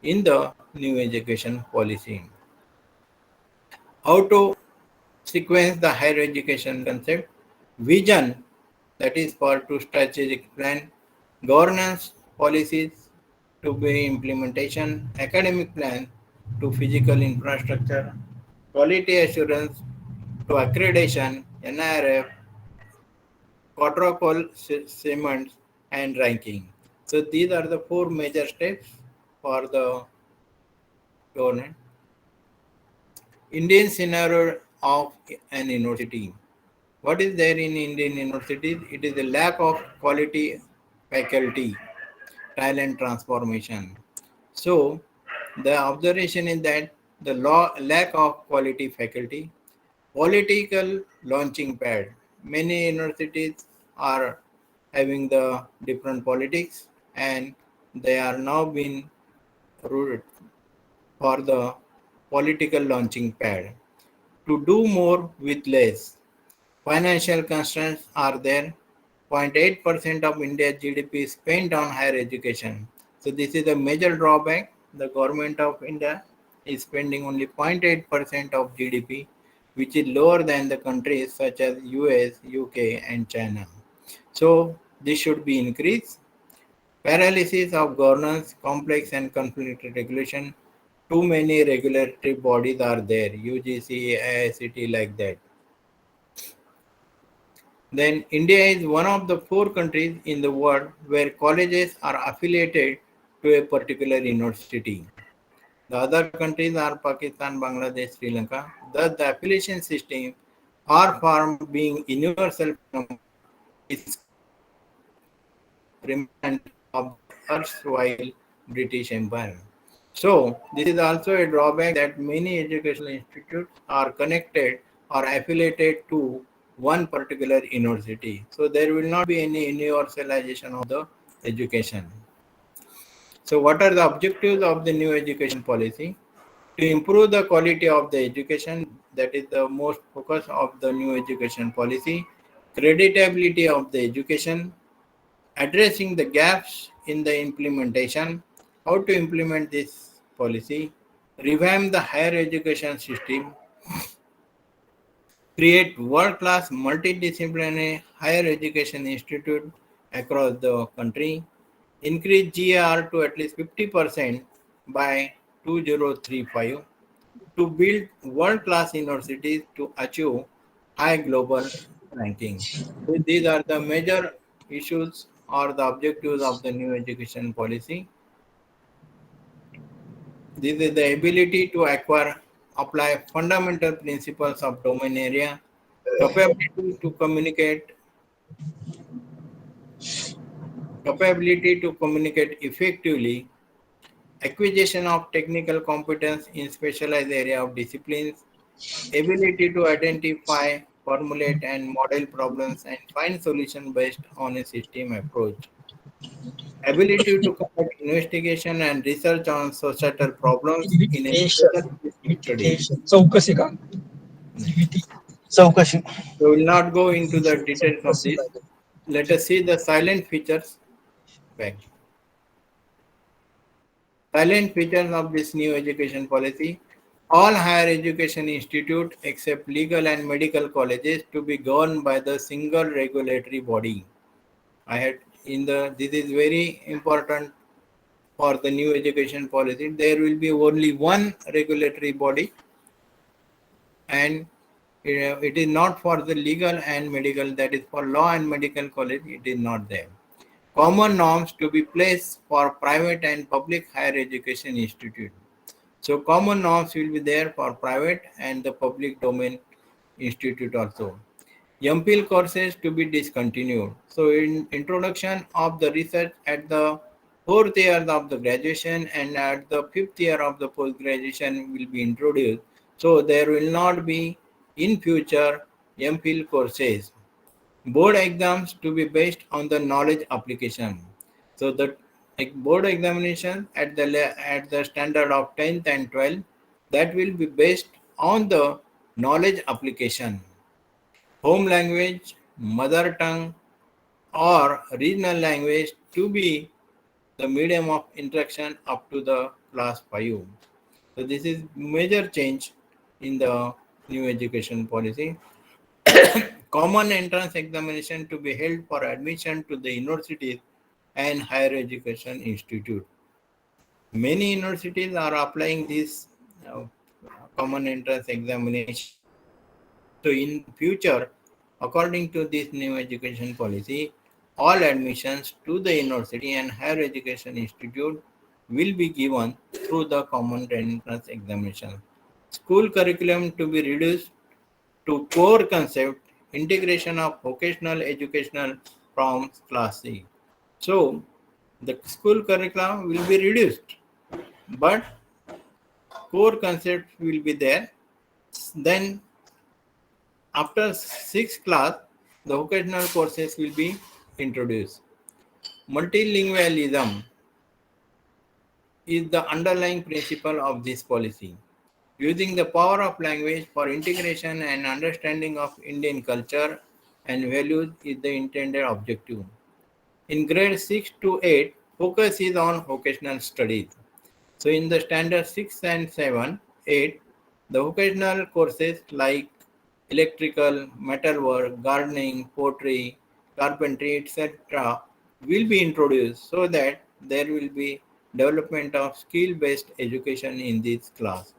Speaker 3: in the new education policy. How to sequence the higher education concept? Vision, that is for to strategic plan, governance policies to be implementation, academic plan to physical infrastructure, quality assurance to accreditation, NIRF, protocol, segments, and ranking. So these are the four major steps for the government. Indian scenario of an university. What is there in Indian universities? It is a lack of quality faculty, talent transformation. So the observation is that the lack of quality faculty, political launching pad. Many universities are having the different politics and they are now being rooted for the political launching pad to do more with less. Financial constraints are there. 0.8% of India's GDP is spent on higher education. So this is a major drawback. The government of India is spending only 0.8% of GDP, which is lower than the countries such as US, UK, and China. So this should be increased. Paralysis of governance, complex and conflicted regulation. Too many regulatory bodies are there, UGC, IICT, like that. Then India is one of the 4 countries in the world where colleges are affiliated to a particular university. The other countries are Pakistan, Bangladesh, Sri Lanka. Thus, the affiliation system or form being universal phenomenon is remnant of the erstwhile British Empire. So, this is also a drawback that many educational institutes are connected or affiliated to one particular university. So, there will not be any universalization of the education. So, what are the objectives of the new education policy? To improve the quality of the education, that is the most focus of the new education policy. Creditability of the education, addressing the gaps in the implementation, how to implement this policy, revamp the higher education system, create world-class multidisciplinary higher education institute across the country, increase GAR to at least 50% by 2035, to build world-class universities to achieve high global ranking. So these are the major issues or the objectives of the new education policy. This is the ability to acquire, apply fundamental principles of domain area, capability to communicate effectively, acquisition of technical competence in specialized area of disciplines, ability to identify, formulate, and model problems and find solutions based on a system approach, ability to conduct investigation and research on societal problems in a methodological study.
Speaker 4: चौकशी का चौकशी
Speaker 3: We will not go into the details of this. Let us see the silent features back. Silent features of this new education policy. All higher education institutes except legal and medical colleges to be governed by the single regulatory body. This is very important for the new education policy. There will be only one regulatory body, and it is not for the legal and medical, that is for law and medical college, it is not there. Common norms to be placed for private and public higher education institute. So common norms will be there for private and the public domain institute also. MPhil courses to be discontinued. So in introduction of the research at the 4th year of the graduation and at the 5th year of the post graduation will be introduced. So there will not be in future MPhil courses. Board exams to be based on the knowledge application. So the board examination at the standard of 10th and 12th, that will be based on the knowledge application. Home language, mother tongue, or regional language to be the medium of instruction up to the class 5. So this is major change in the new education policy. Common entrance examination to be held for admission to the universities and higher education institute. Many universities are applying this common entrance examination. So in future, according to this new education policy, all admissions to the university and higher education institute will be given through the common entrance examination. School curriculum to be reduced to core concept, integration of vocational educational from class C. So the school curriculum will be reduced, but core concepts will be there. Then after 6th class, the vocational courses will be introduced. Multilingualism is the underlying principle of this policy. Using the power of language for integration and understanding of Indian culture and values is the intended objective. In grade 6 to 8, focus is on vocational studies. So in the standard 6 and 7, 8, the vocational courses like electrical, metalwork, gardening, pottery, carpentry, etc. will be introduced so that there will be development of skill-based education in this class.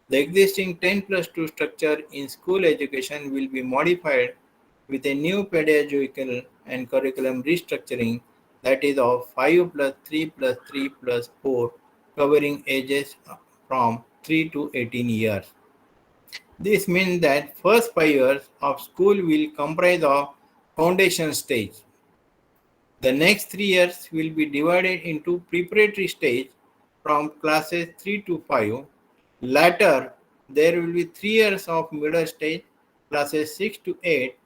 Speaker 3: The existing 10 plus 2 structure in school education will be modified with a new pedagogical and curriculum restructuring that is of 5 plus 3 plus 3 plus 4 covering ages from 3 to 18 years. This means that first 5 years of school will comprise of foundation stage. The next 3 years will be divided into preparatory stage from classes 3 to 5. Later, there will be 3 years of middle stage, classes 6 to 8,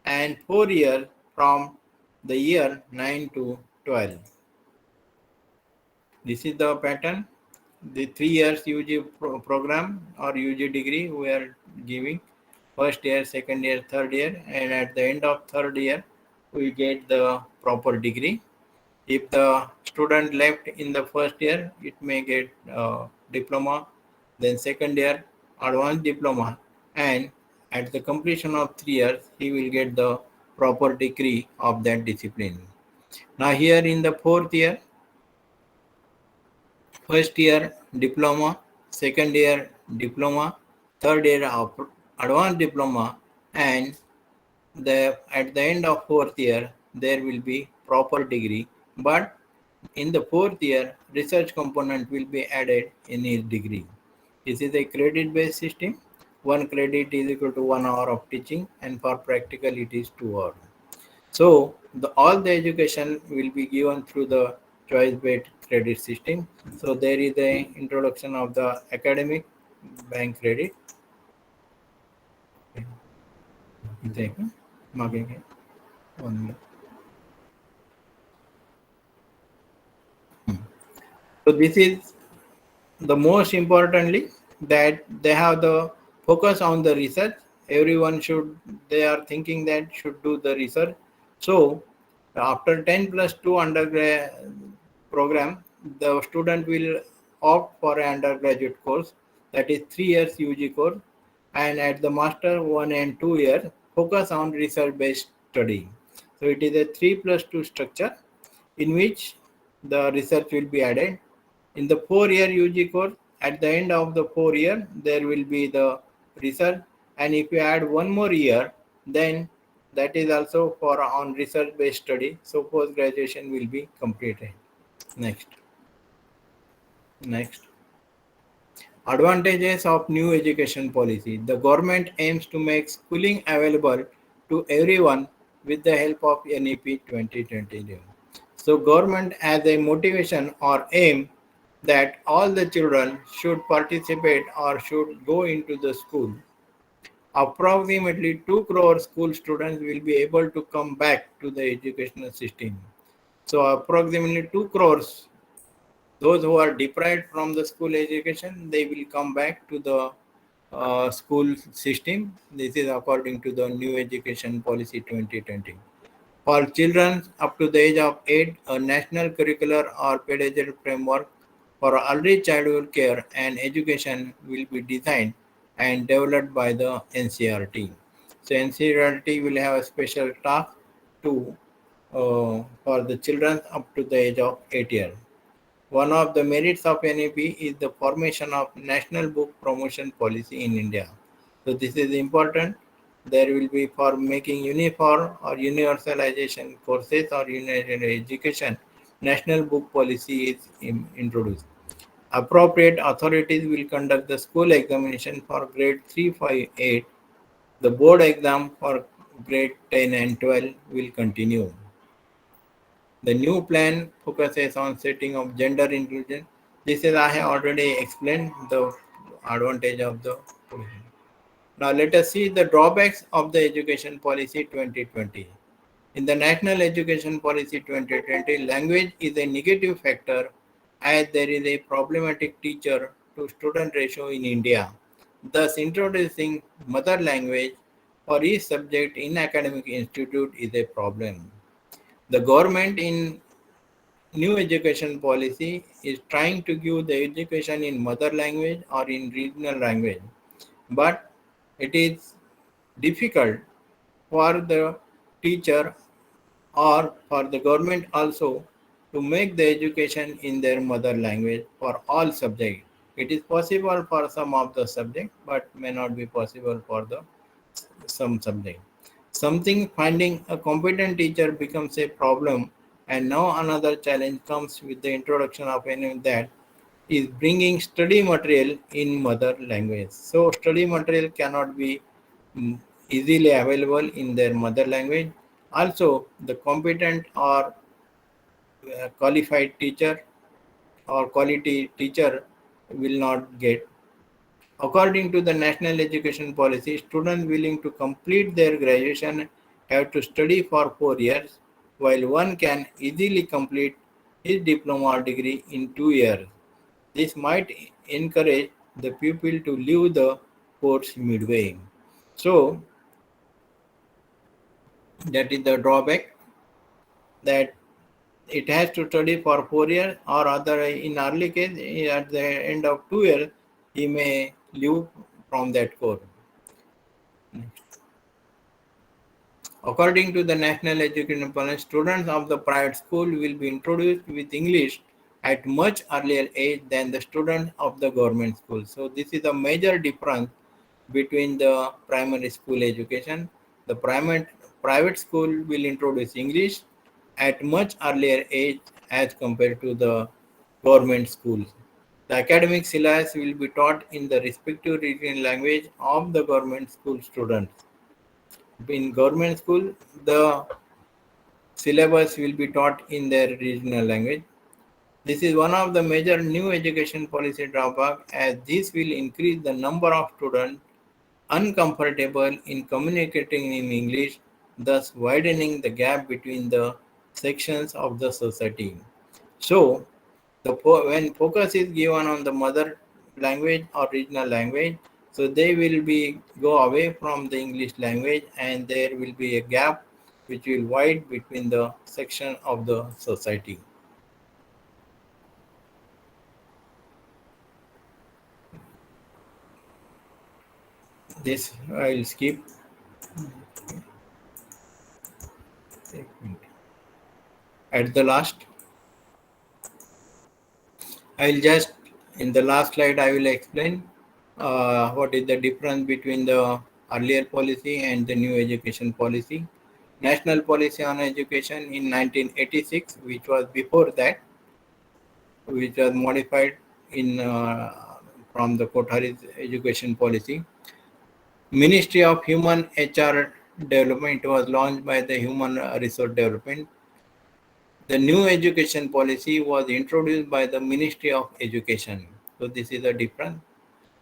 Speaker 3: and 4 years from the year 9 to 12. This is the pattern. The 3 years UG program or UG degree we are giving. First year, second year, third year, and at the end of third year, we get the proper degree. If the student left in the first year, it may get diploma, then second year, advanced diploma, and at the completion of 3 years, he will get the proper degree of that discipline. Now here in the fourth year, first year diploma, second year diploma, third year of advanced diploma, and at the end of fourth year there will be proper degree, but in the fourth year research component will be added in his degree. This is a credit based system. 1 credit is equal to 1 hour of teaching, and for practical it is 2 hours. So all the education will be given through the choice based credit system. So there is the introduction of the academic bank credit. So this is the most importantly that they have the focus on the research. Everyone they are thinking that should do the research. So after 10 plus 2 undergrad program, the student will opt for an undergraduate course, that is 3 years UG course, and at the master 1 and 2 years focus on research based study. So it is a 3 plus 2 structure in which the research will be added. In the 4-year UG course, at the end of the 4 year, there will be the research, and if you add one more year, then that is also for on research based study. So post graduation will be completed. Next. Advantages of new education policy. The government aims to make schooling available to everyone with the help of NEP 2020. So government has a motivation or aim that all the children should participate or should go into the school. Approximately 2 crore school students will be able to come back to the educational system. So approximately 2 crores, those who are deprived from the school education, they will come back to the school system. This is according to the new education policy 2020. For children up to the age of 8, a national curricular or pedagogical framework for early childhood care and education will be designed and developed by the NCERT. So NCERT will have a special task for the children up to the age of 8 years. One of the merits of NEP is the formation of National Book Promotion Policy in India. So this is important. There will be for making uniform or universalization courses or universal education, National Book Policy is introduced. Appropriate authorities will conduct the school examination for grade 3, 5, 8. The board exam for grade 10 and 12 will continue. The new plan focuses on setting of gender inclusion. This is I have already explained the advantage of the policy. Now let us see the drawbacks of the education policy 2020. In the National Education Policy 2020, language is a negative factor as there is a problematic teacher to student ratio in India. Thus, introducing mother language for each subject in academic institute is a problem. The government in new education policy is trying to give the education in mother language or in regional language, but it is difficult for the teacher or for the government also to make the education in their mother language for all subjects. It is possible for some of the subject, but may not be possible for the some subject. Something finding a competent teacher becomes a problem, and now another challenge comes with the introduction of any that is bringing study material in mother language. So study material cannot be mm, easily available in their mother language. Also, the competent or qualified teacher or quality teacher will not get. According to the National Education Policy, students willing to complete their graduation have to study for 4 years, while one can easily complete his diploma or degree in 2 years. This might encourage the pupil to leave the course midway. So, that is the drawback, that it has to study for 4 years, or other in early case at the end of 2 years he may leave from that course. According to the National Education Policy, students of the private school will be introduced with English at much earlier age than the students of the government school. So this is a major difference between the primary school education. The private school will introduce English at much earlier age as compared to the government schools. The academic syllabus will be taught in the respective regional language of the government school students. In government school, the syllabus will be taught in their regional language. This is one of the major new education policy drawbacks, as this will increase the number of students uncomfortable in communicating in English, thus widening the gap between the sections of the society. So, when focus is given on the mother language or regional language, so they will be go away from the English language, and there will be a gap which will wide between the section of the society. This I will skip. At the last, I will just, in the last slide, I will explain what is the difference between the earlier policy and the new education policy. National Policy on Education in 1986, which was before that, which was modified in from the Kothari's education policy. Ministry of Human HR Development was launched by the Human Resource Development. The new education policy was introduced by the Ministry of Education. So this is a difference.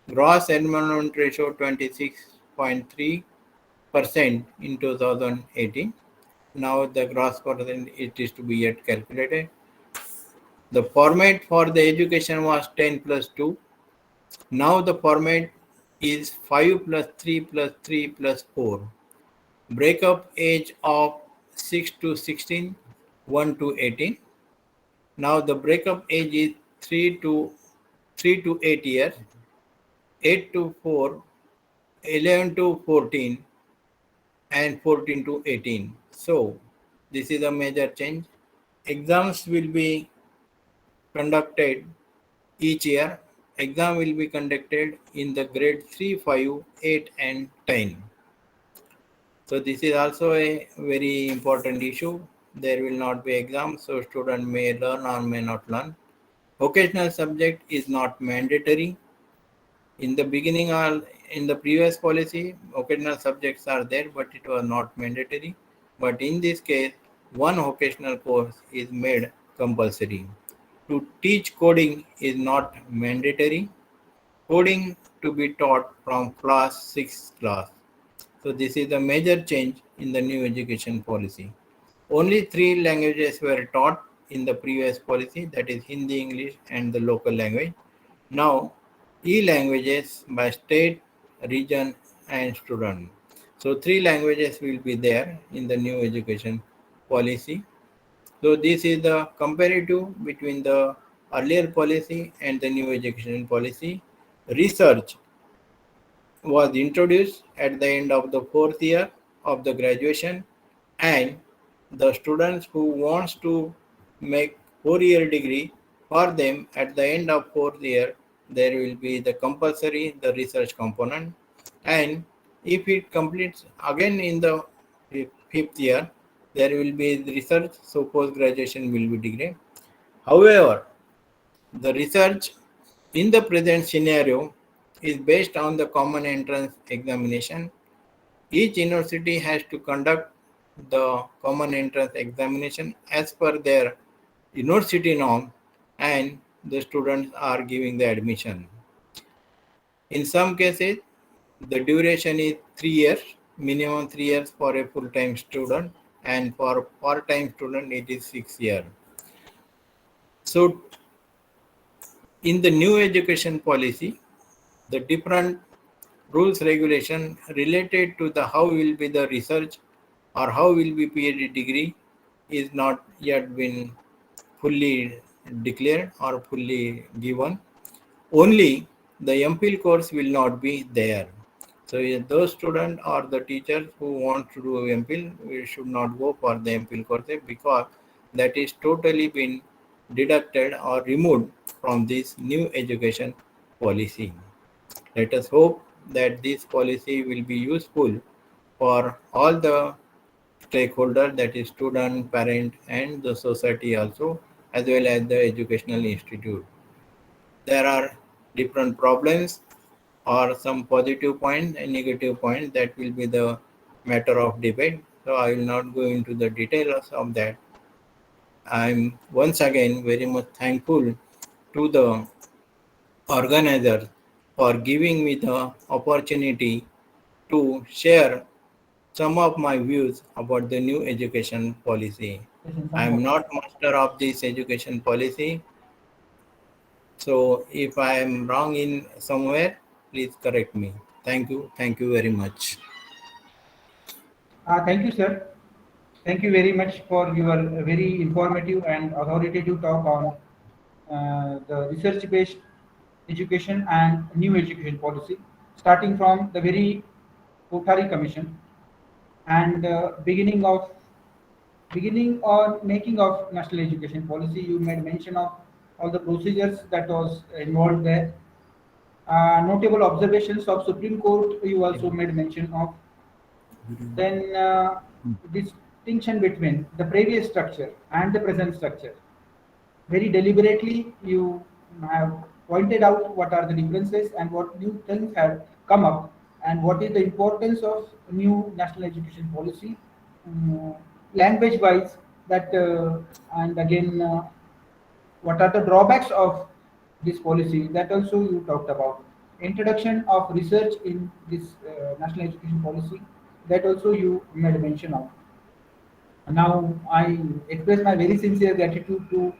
Speaker 3: Gross enrollment ratio 26.3% in 2018. Now the gross percent it is to be yet calculated. The format for the education was 10 plus 2. Now the format is 5 plus 3 plus 3 plus 4. Breakup age of 6 to 16, 1 to 18. Now the breakup age is 3 to 8 years, 8 to 4, 11 to 14, and 14 to 18. So this is a major change. Exams will be conducted each year. Exam will be conducted in the grade 3, 5, 8, and 10. So this is also a very important issue. There will not be exam, so student may learn or may not learn. Vocational subject is not mandatory. In the beginning or in the previous policy, vocational subjects are there, but it was not mandatory. But in this case, one vocational course is made compulsory. To teach coding is not mandatory. Coding to be taught from class 6 class. So this is a major change in the new education policy. Only 3 languages were taught in the previous policy, that is Hindi, English, and the local language. Now, e-languages by state, region, and student. So 3 languages will be there in the new education policy. So this is the comparative between the earlier policy and the new education policy. Research was introduced at the end of the 4th year of the graduation, and the students who wants to make 4-year degree, for them at the end of 4th year, there will be the compulsory, the research component. And if it completes again in the 5th year, there will be the research, so post-graduation will be degree. However, the research in the present scenario is based on the common entrance examination. Each university has to conduct the common entrance examination as per their university norm, and the students are giving the admission. In some cases, the duration is 3 years, minimum 3 years for a full-time student, and for part-time student it is 6 years. So in the new education policy, the different rules regulation related to the how will be the research or how will be PhD degree is not yet been fully declared or fully given. Only the MPhil course will not be there. So those students or the teachers who want to do MPhil, we should not go for the MPhil course because that is totally been deducted or removed from this new education policy. Let us hope that this policy will be useful for all the stakeholders, that is student, parent, and the society also, as well as the educational institute. There are different problems or some positive points and negative points that will be the matter of debate. So I will not go into the details of that. I'm once again very much thankful to the organizers for giving me the opportunity to share some of my views about the new education policy. I am not master of this education policy, so if I am wrong in somewhere, please correct me. Thank you very much.
Speaker 1: Thank you, sir. Thank you very much for your very informative and authoritative talk on the research-based education and new education policy, starting from the very Kothari Commission and beginning or making of national education policy. You made mention of all the procedures that was involved there. Notable observations of Supreme Court you also made mention of. Then distinction between the previous structure and the present structure. Very deliberately you have pointed out what are the differences and what new things have come up and what is the importance of new national education policy, language wise, that and again what are the drawbacks of this policy, that also you talked about. Introduction of research in this national education policy, that also you made mention of. Now I express my very sincere gratitude to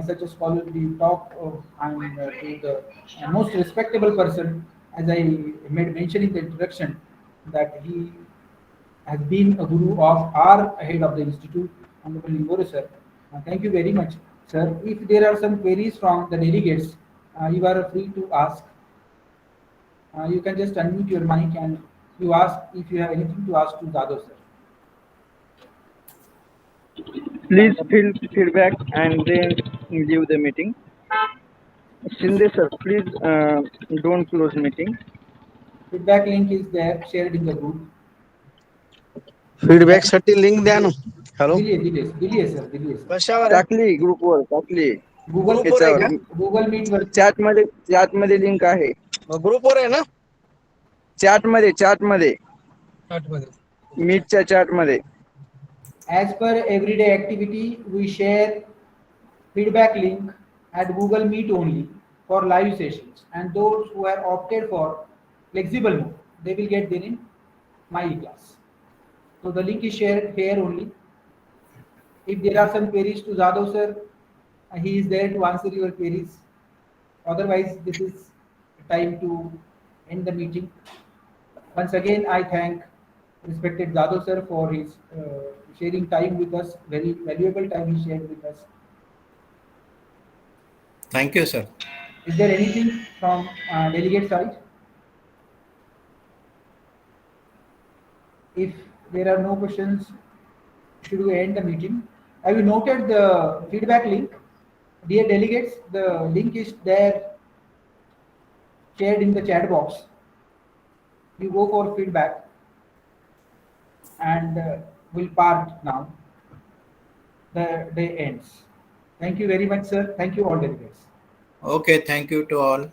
Speaker 1: such a scholarly talk and to the most respectable person, as I made mention in the introduction, that he has been a guru of our head of the institute, Honorable Limbore sir. Thank you very much, sir. If there are some queries from the delegates, you are free to ask. You can just unmute your mic and you ask if you have anything to ask to Jadhav sir.
Speaker 4: Please fill feedback and then leave the meeting. Shinde sir, please don't close meeting.
Speaker 1: Feedback link is there, shared in the group.
Speaker 5: Feedback साठी link द्या ना. Hello,
Speaker 1: दिली आहे sir, दिली आहे sir.
Speaker 5: कशावर
Speaker 4: टाकली ग्रुपवर टाकली.
Speaker 1: गुगल मीट वर
Speaker 4: चॅट मध्ये लिंक आहे.
Speaker 5: ग्रुपवर आहे ना,
Speaker 4: चॅट मध्ये मीटच्या चॅट मध्ये.
Speaker 1: As per everyday activity, we share feedback link at Google Meet only for live sessions, and those who have opted for flexible mode, they will get there in my class. So the link is shared here only. If there are some queries to Jadhav sir, he is there to answer your queries. Otherwise, this is time to end the meeting. Once again, I thank respected Jadhav sir for his sharing time with us, very valuable time he shared with us.
Speaker 3: Thank you, sir.
Speaker 1: Is there anything from delegate side? If there are no questions, should we end the meeting? Have you noted the feedback link? Dear delegates, the link is there shared in the chat box. You go for feedback and we'll part now. The day ends. Thank you very much, sir. Thank you all delegates.
Speaker 3: Okay, thank you to all.